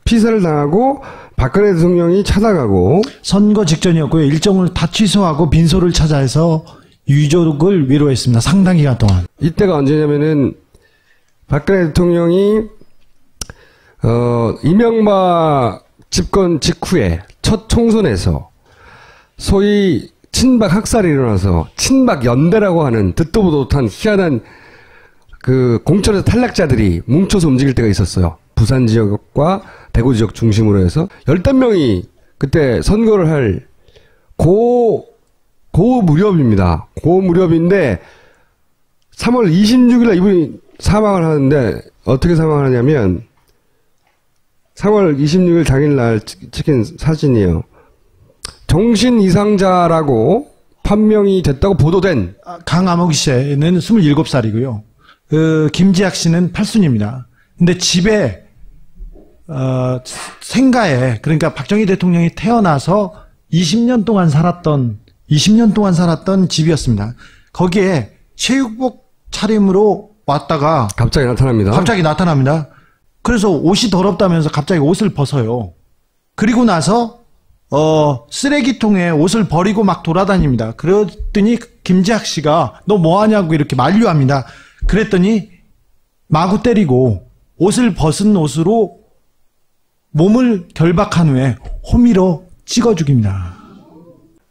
[SPEAKER 1] 피살을 당하고 박근혜 대통령이 찾아가고.
[SPEAKER 2] 선거 직전이었고요. 일정을 다 취소하고 빈소를 찾아서 유족을 위로했습니다. 상당 기간 동안.
[SPEAKER 1] 이때가 언제냐면은 박근혜 대통령이 이명박 집권 직후에 첫 총선에서 소위 친박 학살이 일어나서 친박 연대라고 하는 듣도 보도 못한 희한한 그 공천에서 탈락자들이 뭉쳐서 움직일 때가 있었어요. 부산 지역과 대구 지역 중심으로 해서 15명이 그때 선거를 할 고 무렵입니다. 고 무렵인데 3월 26일에 이분이 사망을 하는데 어떻게 사망을 하냐면 3월 26일 당일날 찍힌 사진이에요. 정신 이상자라고 판명이 됐다고 보도된
[SPEAKER 2] 강암옥 씨는 27살이고요. 김지학 씨는 8순입니다. 근데 집에 생가에, 그러니까 박정희 대통령이 태어나서 20년 동안 살았던 집이었습니다. 거기에 체육복 차림으로 왔다가
[SPEAKER 1] 갑자기 나타납니다.
[SPEAKER 2] 그래서 옷이 더럽다면서 갑자기 옷을 벗어요. 그리고 나서 쓰레기통에 옷을 버리고 막 돌아다닙니다. 그랬더니 김지학 씨가 너 뭐하냐고 이렇게 만류합니다. 그랬더니 마구 때리고 옷을 벗은 옷으로 몸을 결박한 후에 호미로 찍어 죽입니다.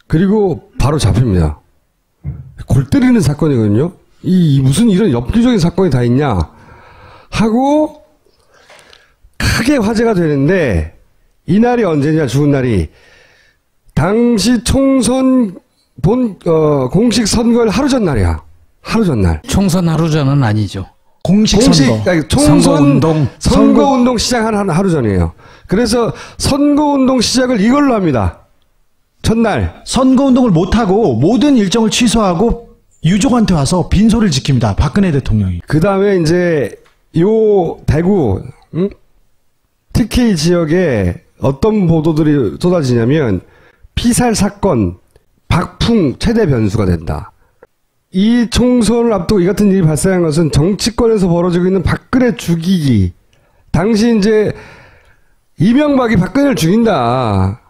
[SPEAKER 1] 그리고 바로 잡힙니다. 골 때리는 사건이거든요. 무슨 이런 엽기적인 사건이 다 있냐 하고 크게 화제가 되는데 이날이 언제냐, 죽은 날이 당시 총선 공식 선거일 하루 전날이야. 하루 전날.
[SPEAKER 4] 총선 하루 전은 아니죠.
[SPEAKER 2] 공식 선거.
[SPEAKER 1] 선거운동 시작한 하루 전이에요. 그래서 선거운동 시작을 이걸로 합니다. 첫날.
[SPEAKER 2] 선거운동을 못하고 모든 일정을 취소하고 유족한테 와서 빈소를 지킵니다. 박근혜 대통령이.
[SPEAKER 1] 그 다음에 이제 요 대구 TK 지역에 어떤 보도들이 쏟아지냐면 피살 사건 박풍 최대 변수가 된다. 이 총선을 앞두고 이 같은 일이 발생한 것은 정치권에서 벌어지고 있는 박근혜 죽이기. 당시 이제 이명박이 박근혜를 죽인다.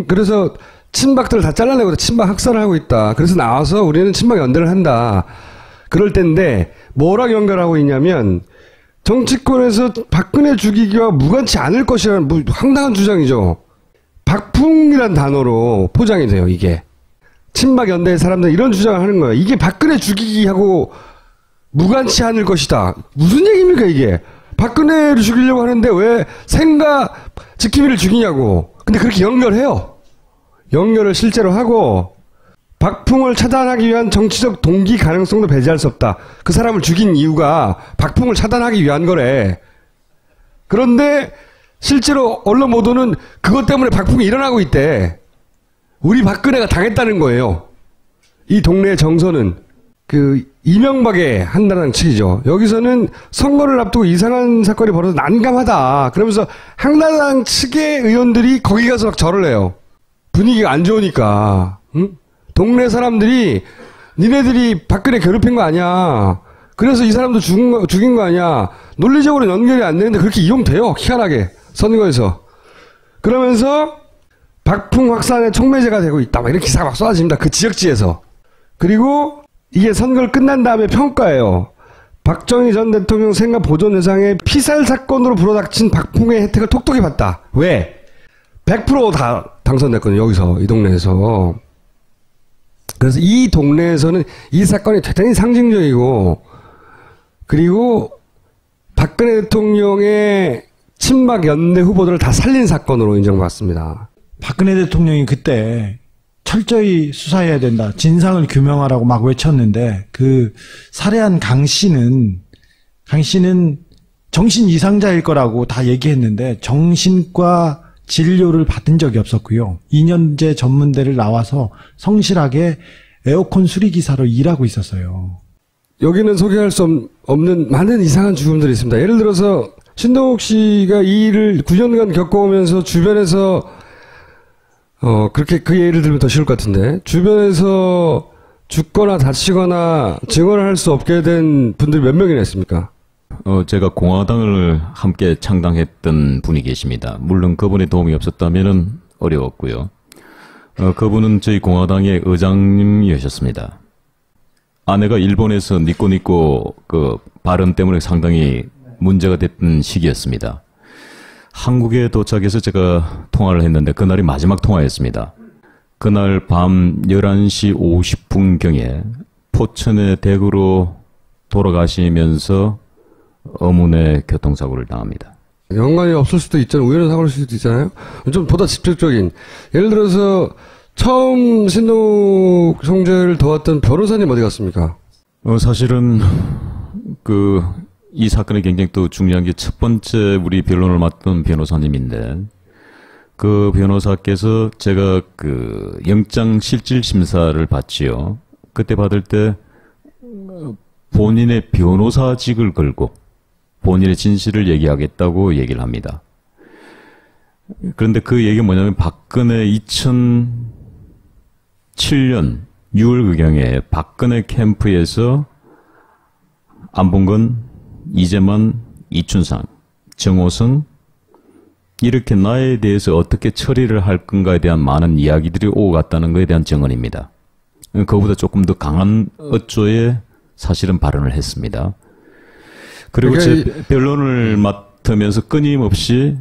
[SPEAKER 1] 그래서 친박들을 다 잘라내고 친박 학살을 하고 있다. 그래서 나와서 우리는 친박 연대를 한다. 그럴 때인데 뭐랑 연결하고 있냐면 정치권에서 박근혜 죽이기와 무관치 않을 것이라는 황당한 주장이죠. 박풍이란 단어로 포장이 돼요, 이게. 친박 연대의 사람들 이런 주장을 하는 거예요. 이게 박근혜 죽이기하고 무관치 않을 것이다. 무슨 얘기입니까, 이게? 박근혜를 죽이려고 하는데 왜 생가 지킴이를 죽이냐고. 근데 그렇게 연결해요. 연결을 실제로 하고 박풍을 차단하기 위한 정치적 동기 가능성도 배제할 수 없다. 그 사람을 죽인 이유가 박풍을 차단하기 위한 거래. 그런데 실제로 언론 보도는 그것 때문에 박풍이 일어나고 있대. 우리 박근혜가 당했다는 거예요. 이 동네의 정서는 이명박의 한나라당 측이죠. 여기서는 선거를 앞두고 이상한 사건이 벌어서 난감하다. 그러면서 한나라당 측의 의원들이 거기 가서 막 절을 해요. 분위기가 안 좋으니까. 응? 동네 사람들이 니네들이 박근혜 괴롭힌 거 아니야. 그래서 이 사람도 죽인 거 아니야. 논리적으로 연결이 안 되는데 그렇게 이용돼요. 희한하게. 선거에서. 그러면서 박풍 확산의 촉매제가 되고 있다. 막 이런 기사가 막 쏟아집니다. 그 지역지에서. 그리고 이게 선거를 끝난 다음에 평가예요. 박정희 전 대통령 생가 보존회장의 피살 사건으로 불어닥친 박풍의 혜택을 톡톡히 받다. 왜? 100% 다 당선됐거든요. 여기서, 이 동네에서. 그래서 이 동네에서는 이 사건이 대단히 상징적이고, 그리고 박근혜 대통령의 친박 연대 후보들을 다 살린 사건으로 인정받습니다.
[SPEAKER 2] 박근혜 대통령이 그때 철저히 수사해야 된다. 진상을 규명하라고 막 외쳤는데 그 살해한 강 씨는 정신 이상자일 거라고 다 얘기했는데 정신과 진료를 받은 적이 없었고요. 2년제 전문대를 나와서 성실하게 에어컨 수리기사로 일하고 있었어요.
[SPEAKER 1] 여기는 소개할 수 없는 많은 이상한 죽음들이 있습니다. 예를 들어서 신동욱 씨가 이 일을 9년간 겪어오면서 주변에서 그렇게 그 예를 들면 더 쉬울 것 같은데 주변에서 죽거나 다치거나 증언을 할 수 없게 된 분들이 몇 명이나 있습니까?
[SPEAKER 3] 제가 공화당을 함께 창당했던 분이 계십니다. 물론 그분의 도움이 없었다면 어려웠고요. 그분은 저희 공화당의 의장님이셨습니다. 아내가 일본에서 니꼬니꼬 그 발언 때문에 상당히 문제가 됐던 시기였습니다. 한국에 도착해서 제가 통화를 했는데 그날이 마지막 통화였습니다. 그날 밤 11시 50분경에 포천의 댁으로 돌아가시면서 어문의 교통사고를 당합니다.
[SPEAKER 1] 연관이 없을 수도 있잖아요. 우연한 사고일 수도 있잖아요. 좀 보다 직접적인. 예를 들어서 처음 신동욱 형제를 도왔던 변호사님 어디 갔습니까?
[SPEAKER 3] 사실은 이 사건이 굉장히 또 중요한 게 첫 번째 우리 변론을 맡던 변호사님인데 그 변호사께서 제가 영장 실질 심사를 받지요. 그때 받을 때 본인의 변호사직을 걸고 본인의 진실을 얘기하겠다고 얘기를 합니다. 그런데 그 얘기가 뭐냐면 박근혜 2007년 6월경에 박근혜 캠프에서 안봉근, 이재만, 이춘상, 정호성 이렇게 나에 대해서 어떻게 처리를 할 건가에 대한 많은 이야기들이 오고 갔다는 것에 대한 증언입니다. 그거보다 조금 더 강한 어조의 사실은 발언을 했습니다. 그리고 제 변론을 맡으면서 끊임없이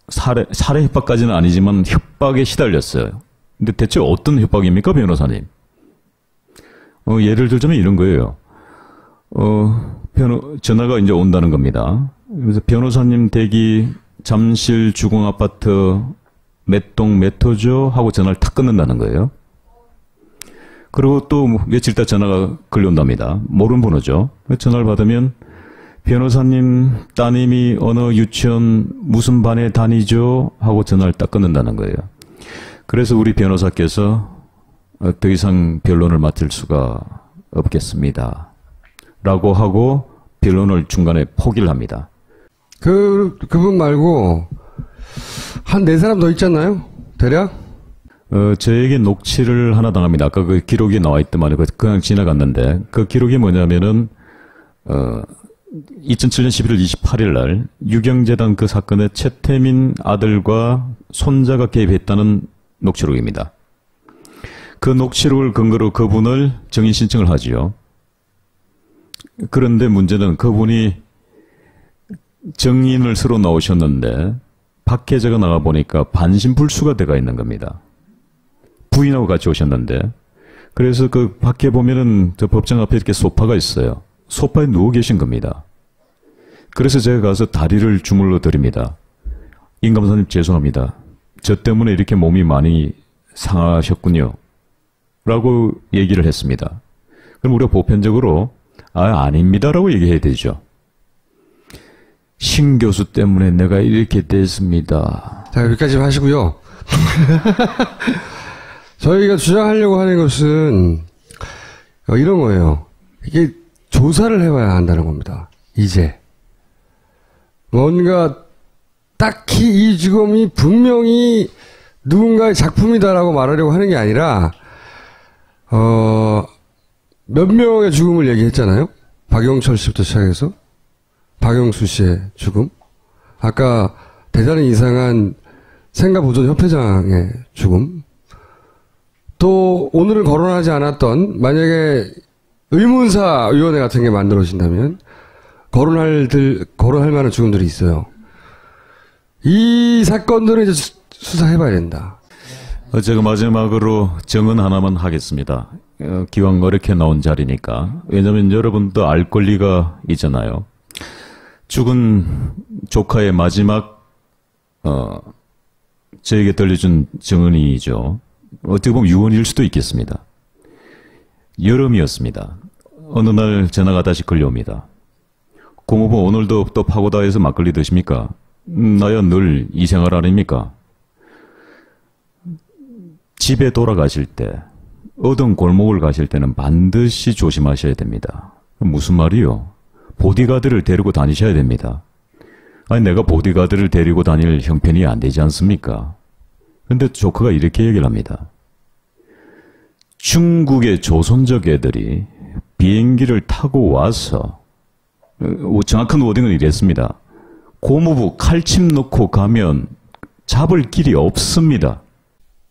[SPEAKER 3] 살해 협박까지는 아니지만 협박에 시달렸어요. 근데 대체 어떤 협박입니까, 변호사님? 예를 들자면 이런 거예요. 전화가 이제 온다는 겁니다. 그래서 변호사님 댁이 잠실 주공아파트 몇 동 몇 호죠? 하고 전화를 탁 끊는다는 거예요. 그리고 또 며칠 있다 전화가 걸려온답니다. 모르는 번호죠. 전화를 받으면 변호사님 따님이 어느 유치원 무슨 반에 다니죠? 하고 전화를 딱 끊는다는 거예요. 그래서 우리 변호사께서 더 이상 변론을 맡을 수가 없겠습니다. 라고 하고 변론을 중간에 포기를 합니다.
[SPEAKER 1] 그분 말고 한 4사람 더 있잖아요? 대략?
[SPEAKER 3] 저에게 녹취를 하나 당합니다. 아까 그 기록이 나와 있던 말이 그냥 지나갔는데 그 기록이 뭐냐면은 2007년 11월 28일 날 유경재단 그 사건에 최태민 아들과 손자가 개입했다는 녹취록입니다. 그 녹취록을 근거로 그분을 정인 신청을 하지요. 그런데 문제는 그분이 정인을 서로 나오셨는데 밖에 제가 나가보니까 반신불수가 돼가 있는 겁니다. 부인하고 같이 오셨는데 그래서 그 밖에 보면은 저 법정 앞에 이렇게 소파가 있어요. 소파에 누워 계신 겁니다. 그래서 제가 가서 다리를 주물러 드립니다. 임 감사님 죄송합니다. 저 때문에 이렇게 몸이 많이 상하셨군요. 라고 얘기를 했습니다. 그럼 우리가 보편적으로 아닙니다라고 얘기해야 되죠. 신 교수 때문에 내가 이렇게 됐습니다.
[SPEAKER 1] 자, 여기까지 하시고요. 저희가 주장하려고 하는 것은 이런 거예요. 이게 조사를 해봐야 한다는 겁니다. 이제. 뭔가 딱히 이 죽음이 분명히 누군가의 작품이다라고 말하려고 하는 게 아니라 몇 명의 죽음을 얘기했잖아요. 박영철 씨부터 시작해서 박영수 씨의 죽음, 아까 대단히 이상한 생가보존협회장의 죽음, 또 오늘은 거론하지 않았던 만약에 의문사위원회 같은 게 만들어진다면 거론할 만한 죽음들이 있어요. 이 사건들은 이제 수사해봐야 된다.
[SPEAKER 3] 제가 마지막으로 정언 하나만 하겠습니다. 기왕 어렵게 나온 자리니까. 왜냐하면 여러분도 알 권리가 있잖아요. 죽은 조카의 마지막 저에게 들려준 정언이죠. 어떻게 보면 유언일 수도 있겠습니다. 여름이었습니다. 어느 날 전화가 다시 걸려옵니다. 고모부 오늘도 또 파고다에서 막걸리 드십니까? 나야 늘 이 생활 아닙니까? 집에 돌아가실 때, 어떤 골목을 가실 때는 반드시 조심하셔야 됩니다. 무슨 말이요? 보디가드를 데리고 다니셔야 됩니다. 아니, 내가 보디가드를 데리고 다닐 형편이 안 되지 않습니까? 근데 조커가 이렇게 얘기를 합니다. 중국의 조선족 애들이 비행기를 타고 와서, 정확한 워딩은 이랬습니다. 고무부 칼침 넣고 가면 잡을 길이 없습니다.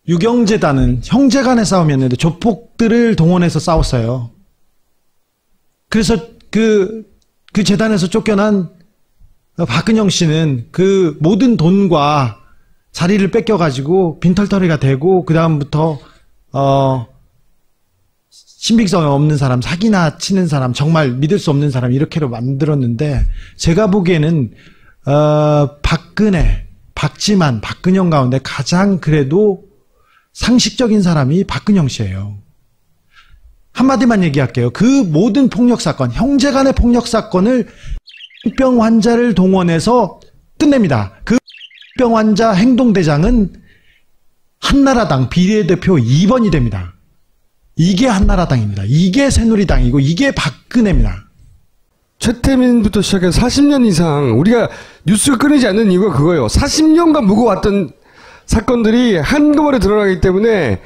[SPEAKER 2] 유경재단은 형제간의 싸움이었는데 조폭들을 동원해서 싸웠어요. 그래서 그 재단에서 쫓겨난 박근영 씨는 그 모든 돈과 자리를 뺏겨가지고 빈털터리가 되고 그 다음부터 신빙성이 없는 사람, 사기나 치는 사람, 정말 믿을 수 없는 사람 이렇게로 만들었는데 제가 보기에는 박근혜, 박지만, 박근영 가운데 가장 그래도 상식적인 사람이 박근영 씨예요. 한마디만 얘기할게요. 그 모든 폭력사건, 형제간의 폭력사건을 병 환자를 동원해서 끝냅니다. 그 병 환자 행동대장은 한나라당 비례대표 2번이 됩니다. 이게 한나라당입니다. 이게 새누리당이고 이게 박근혜입니다.
[SPEAKER 1] 최태민부터 시작해서 40년 이상 우리가 뉴스를 끊이지 않는 이유가 그거예요. 40년간 묵어왔던 사건들이 한꺼번에 드러나기 때문에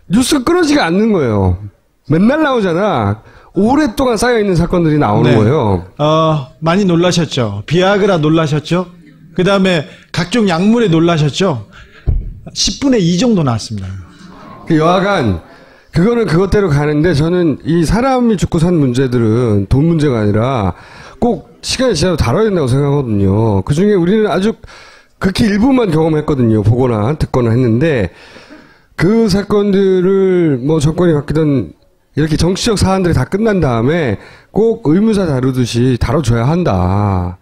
[SPEAKER 1] 뉴스가 끊어지가 않는 거예요. 맨날 나오잖아. 오랫동안 쌓여있는 사건들이 나오는 거예요.
[SPEAKER 2] 많이 놀라셨죠? 비아그라 놀라셨죠? 그 다음에 각종 약물에 놀라셨죠? 10분의 2 정도 나왔습니다.
[SPEAKER 1] 여하간 그거는 그것대로 가는데 저는 이 사람이 죽고 산 문제들은 돈 문제가 아니라 꼭 시간이 지나도 다뤄야 된다고 생각하거든요. 그중에 우리는 아주 극히 일부만 경험했거든요. 보거나 듣거나 했는데 그 사건들을 뭐 정권이 바뀌던 이렇게 정치적 사안들이 다 끝난 다음에 꼭 의무사 다루듯이 다뤄줘야 한다.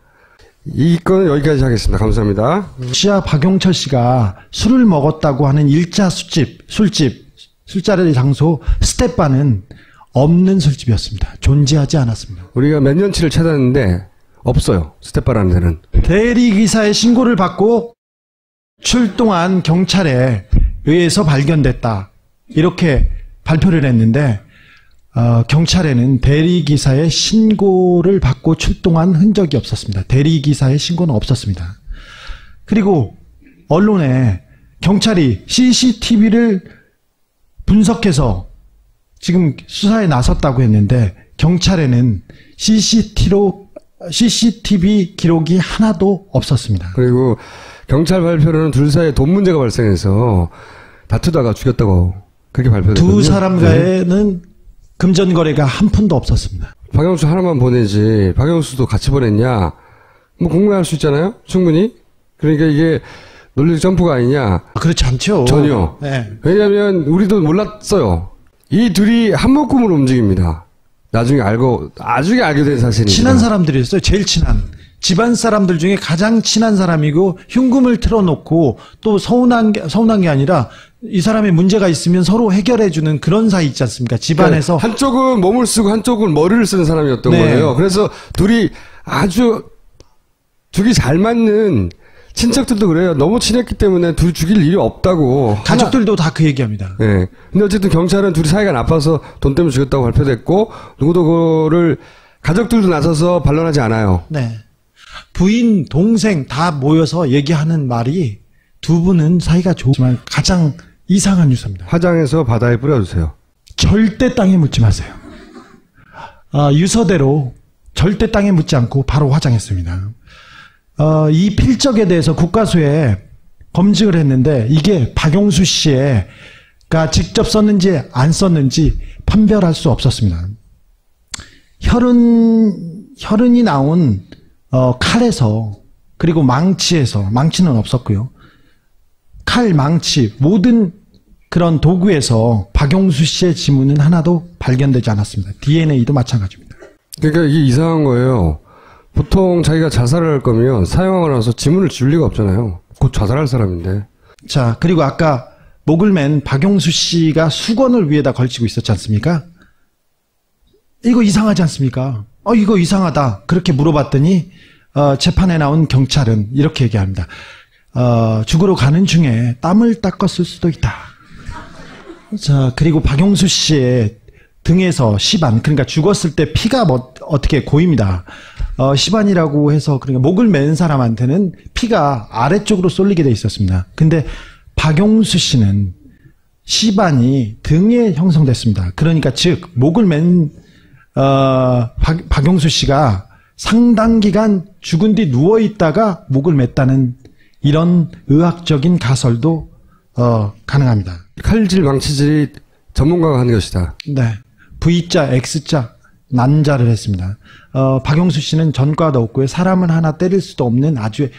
[SPEAKER 1] 이 건은 여기까지 하겠습니다. 감사합니다.
[SPEAKER 2] 시아 박용철 씨가 술을 먹었다고 하는 일자 술자리 장소 스텝바는 없는 술집이었습니다. 존재하지 않았습니다.
[SPEAKER 1] 우리가 몇 년치를 찾았는데 없어요. 스텝바라는 데는.
[SPEAKER 2] 대리기사의 신고를 받고 출동한 경찰에 의해서 발견됐다. 이렇게 발표를 했는데 경찰에는 대리기사의 신고를 받고 출동한 흔적이 없었습니다. 대리기사의 신고는 없었습니다. 그리고 언론에 경찰이 CCTV를 분석해서 지금 수사에 나섰다고 했는데 경찰에는 CCTV 기록이 하나도 없었습니다.
[SPEAKER 1] 그리고 경찰 발표로는 둘 사이에 돈 문제가 발생해서 다투다가 죽였다고 그렇게 발표됐거든요.
[SPEAKER 2] 두 사람과에는 금전거래가 한 푼도 없었습니다.
[SPEAKER 1] 박영수 하나만 보내지 박영수도 같이 보냈냐 뭐 궁금해할 수 있잖아요. 충분히. 그러니까 이게 논리적 점프가 아니냐.
[SPEAKER 2] 그렇지 않죠.
[SPEAKER 1] 전혀.
[SPEAKER 2] 네.
[SPEAKER 1] 왜냐하면 우리도 몰랐어요. 이 둘이 한 묶음으로 움직입니다. 나중에 알게 된 사실입니다.
[SPEAKER 2] 친한 사람들이었어요. 제일 친한. 집안 사람들 중에 가장 친한 사람이고 흉금을 틀어놓고 또 서운한 게 아니라 이 사람의 문제가 있으면 서로 해결해주는 그런 사이 있지 않습니까? 집안에서.
[SPEAKER 1] 그러니까 한쪽은 몸을 쓰고 한쪽은 머리를 쓰는 사람이었던 거예요. 그래서 둘이 잘 맞는 친척들도 그래요. 너무 친했기 때문에 둘이 죽일 일이 없다고.
[SPEAKER 2] 가족들도 다 그 얘기합니다.
[SPEAKER 1] 네. 근데 어쨌든 경찰은 둘이 사이가 나빠서 돈 때문에 죽였다고 발표됐고 누구도 그거를 가족들도 나서서 반론하지 않아요.
[SPEAKER 2] 네. 부인, 동생 다 모여서 얘기하는 말이 두 분은 사이가 좋지만 가장 이상한 뉴스입니다.
[SPEAKER 1] 화장해서 바다에 뿌려주세요.
[SPEAKER 2] 절대 땅에 묻지 마세요. 유서대로 절대 땅에 묻지 않고 바로 화장했습니다. 이 필적에 대해서 국과수에 검증을 했는데 이게 박용수 씨가 직접 썼는지 안 썼는지 판별할 수 없었습니다. 혈흔이 나온 칼에서 그리고 망치는 없었고요. 칼, 망치 모든 그런 도구에서 박용수 씨의 지문은 하나도 발견되지 않았습니다. DNA도 마찬가지입니다.
[SPEAKER 1] 그러니까 이게 이상한 거예요. 보통 자기가 자살을 할 거면 사형하고 나서 지문을 지울 리가 없잖아요. 곧 자살할 사람인데.
[SPEAKER 2] 자, 그리고 아까 목을 맨 박용수 씨가 수건을 위에다 걸치고 있었지 않습니까? 이거 이상하지 않습니까? 이거 이상하다. 그렇게 물어봤더니 재판에 나온 경찰은 이렇게 얘기합니다. 죽으러 가는 중에 땀을 닦았을 수도 있다. 자, 그리고 박용수 씨의 등에서 시반, 그러니까 죽었을 때 피가 어떻게 고입니다. 시반이라고 해서, 그러니까 목을 맨 사람한테는 피가 아래쪽으로 쏠리게 돼 있었습니다. 근데 박용수 씨는 시반이 등에 형성됐습니다. 그러니까 즉, 목을 맨, 박용수 씨가 상당 기간 죽은 뒤 누워있다가 목을 맸다는 이런 의학적인 가설도, 가능합니다.
[SPEAKER 1] 칼질, 망치질이 전문가가 하는 것이다.
[SPEAKER 2] 네. V자, X자, 난자를 했습니다. 박용수 씨는 전과도 없고요. 사람을 하나 때릴 수도 없는 아주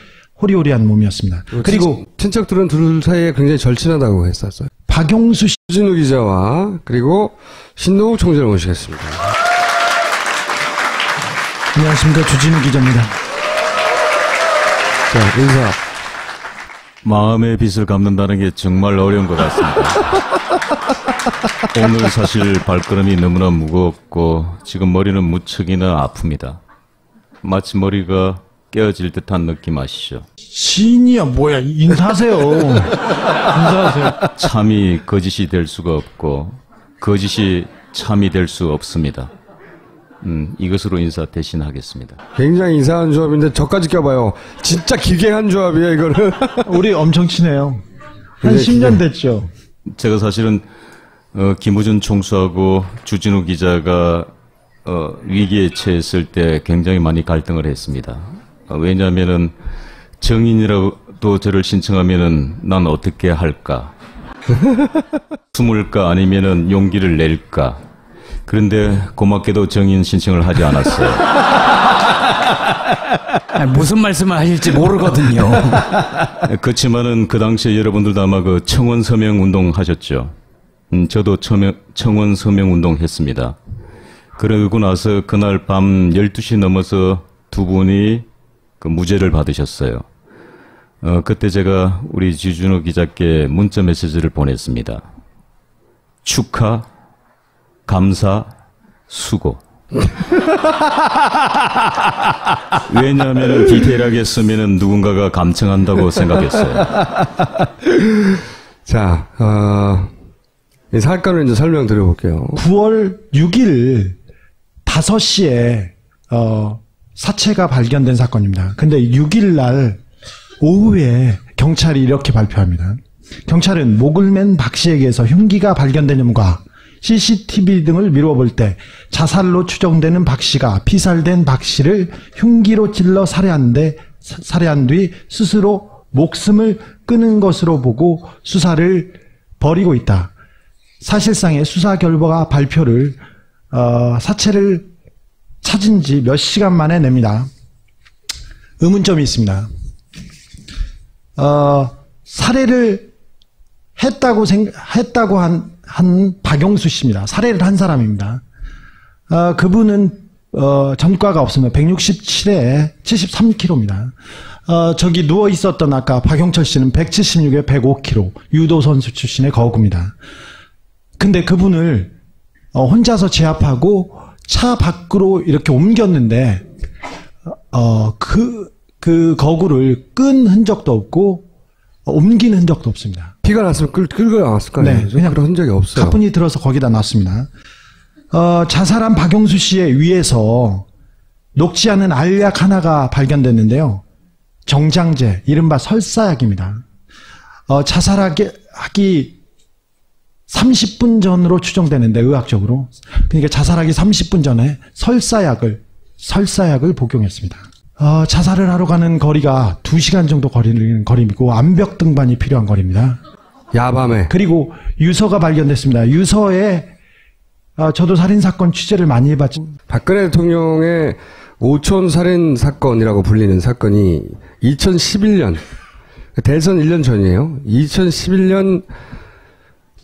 [SPEAKER 2] 호리호리한 몸이었습니다. 그리고
[SPEAKER 1] 친척들은 둘 사이에 굉장히 절친하다고 했었어요.
[SPEAKER 2] 박용수 씨.
[SPEAKER 1] 주진우 기자와 그리고 신동욱 총재를 모시겠습니다.
[SPEAKER 2] 안녕하십니까. 주진우 기자입니다.
[SPEAKER 1] 자, 인사.
[SPEAKER 3] 마음의 빚을 갚는다는 게 정말 어려운 것 같습니다. 오늘 사실 발걸음이 너무나 무겁고 지금 머리는 무척이나 아픕니다. 마치 머리가 깨어질 듯한 느낌 아시죠?
[SPEAKER 2] 시인이야 뭐야. 인사하세요. 인사하세요.
[SPEAKER 3] 참이 거짓이 될 수가 없고 거짓이 참이 될 수 없습니다. 이것으로 인사 대신하겠습니다.
[SPEAKER 1] 굉장히 이상한 조합인데 저까지 껴봐요. 진짜 기괴한 조합이에요, 이거는.
[SPEAKER 2] 우리 엄청 친해요. 한
[SPEAKER 1] 굉장히
[SPEAKER 2] 10년 됐죠.
[SPEAKER 3] 제가 사실은 김우준 총수하고 주진우 기자가 위기에 처했을 때 굉장히 많이 갈등을 했습니다. 왜냐하면은 정인이라도 저를 신청하면은 난 어떻게 할까? 숨을까 아니면은 용기를 낼까? 그런데 고맙게도 정인 신청을 하지 않았어요.
[SPEAKER 4] 무슨 말씀을 하실지 모르거든요.
[SPEAKER 3] 그렇지만은 그 당시에 여러분들도 아마 그 청원 서명 운동 하셨죠. 저도 청원 서명 운동 했습니다. 그러고 나서 그날 밤 12시 넘어서 두 분이 그 무죄를 받으셨어요. 그때 제가 우리 주진우 기자께 문자 메시지를 보냈습니다. 축하, 감사, 수고. 왜냐하면 디테일하게 쓰면은 누군가가 감청한다고 생각했어요.
[SPEAKER 1] 자, 이 사건을 이제 설명드려볼게요.
[SPEAKER 2] 9월 6일 5시에 사체가 발견된 사건입니다. 근데 6일 날 오후에 경찰이 이렇게 발표합니다. 경찰은 목을 맨 박 씨에게서 흉기가 발견된 점과 CCTV 등을 미루어 볼 때 자살로 추정되는 박 씨가 피살된 박 씨를 흉기로 찔러 살해한 뒤 스스로 목숨을 끊은 것으로 보고 수사를 벌이고 있다. 사실상의 수사 결과 발표를 사체를 찾은 지 몇 시간 만에 냅니다. 의문점이 있습니다. 살해를 했다고 한 박용수 씨입니다. 살해를 한 사람입니다. 그분은 전과가 없습니다. 167에 73kg입니다. 저기 누워 있었던 아까 박용철 씨는 176에 105kg 유도 선수 출신의 거구입니다. 근데 그분을 혼자서 제압하고 차 밖으로 이렇게 옮겼는데 그 거구를 끈 흔적도 없고 옮긴 흔적도 없습니다.
[SPEAKER 1] 피가 났으면 끌고 나왔을 거 아니에요?
[SPEAKER 2] 네, 그냥
[SPEAKER 1] 그런 흔적이 없어요.
[SPEAKER 2] 가뿐히 들어서 거기다 놨습니다. 자살한 박용수 씨의 위에서 녹지 않은 알약 하나가 발견됐는데요. 정장제, 이른바 설사약입니다. 자살하기 30분 전으로 추정되는데, 의학적으로. 그러니까 자살하기 30분 전에 설사약을 복용했습니다. 자살을 하러 가는 거리가 2시간 정도 거리는 거리이고 암벽 등반이 필요한 거리입니다.
[SPEAKER 1] 야밤에.
[SPEAKER 2] 그리고 유서가 발견됐습니다. 유서에 저도 살인사건 취재를 많이 해봤지.
[SPEAKER 1] 박근혜 대통령의 오촌 살인 사건이라고 불리는 사건이 2011년, 대선 1년 전이에요. 2011년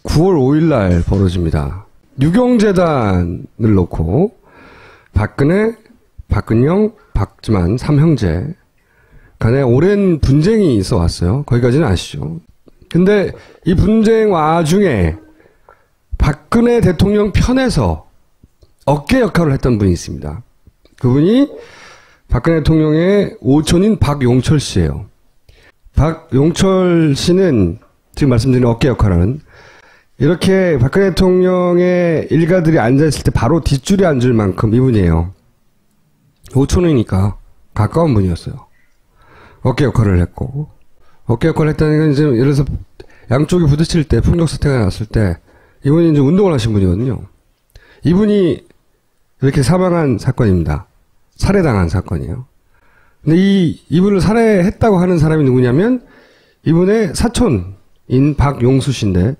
[SPEAKER 1] 9월 5일 날 벌어집니다. 유경재단을 놓고 박근혜, 박근영, 박지만 3형제 간에 오랜 분쟁이 있어 왔어요. 거기까지는 아시죠. 근데 이 분쟁 와중에 박근혜 대통령 편에서 어깨 역할을 했던 분이 있습니다. 그분이 박근혜 대통령의 오촌인 박용철 씨예요. 박용철 씨는 지금 말씀드린 어깨 역할하는 이렇게 박근혜 대통령의 일가들이 앉아있을 때 바로 뒷줄에 앉을 만큼 이분이에요. 오촌이니까 가까운 분이었어요. 어깨 역할을 했고, 어깨 역할을 했다는 건 이제 예를 들어서 양쪽이 부딪힐 때 폭력 사태가 났을 때 이분이 이제 운동을 하신 분이거든요. 이분이 이렇게 사망한 사건입니다. 살해당한 사건이에요. 근데 이분을 살해했다고 하는 사람이 누구냐면 이분의 사촌인 박용수 씨인데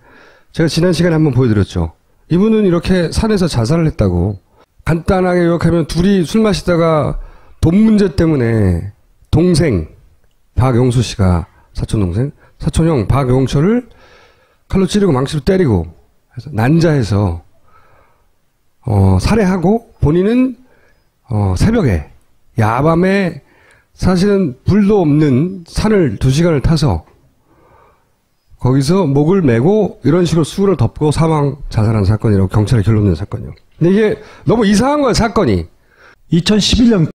[SPEAKER 1] 제가 지난 시간에 한번 보여드렸죠. 이분은 이렇게 산에서 자살을 했다고. 간단하게 요약하면 둘이 술 마시다가 돈 문제 때문에 동생 박용수 씨가 사촌동생 사촌형 박용철을 칼로 찌르고 망치로 때리고 해서 난자해서 살해하고 본인은 새벽에 야밤에 사실은 불도 없는 산을 2시간을 타서 거기서 목을 메고 이런 식으로 수를 덮고 사망 자살한 사건이라고 경찰에 결론 낸 사건이요. 근데 이게 너무 이상한 거예요, 사건이.
[SPEAKER 2] 2011년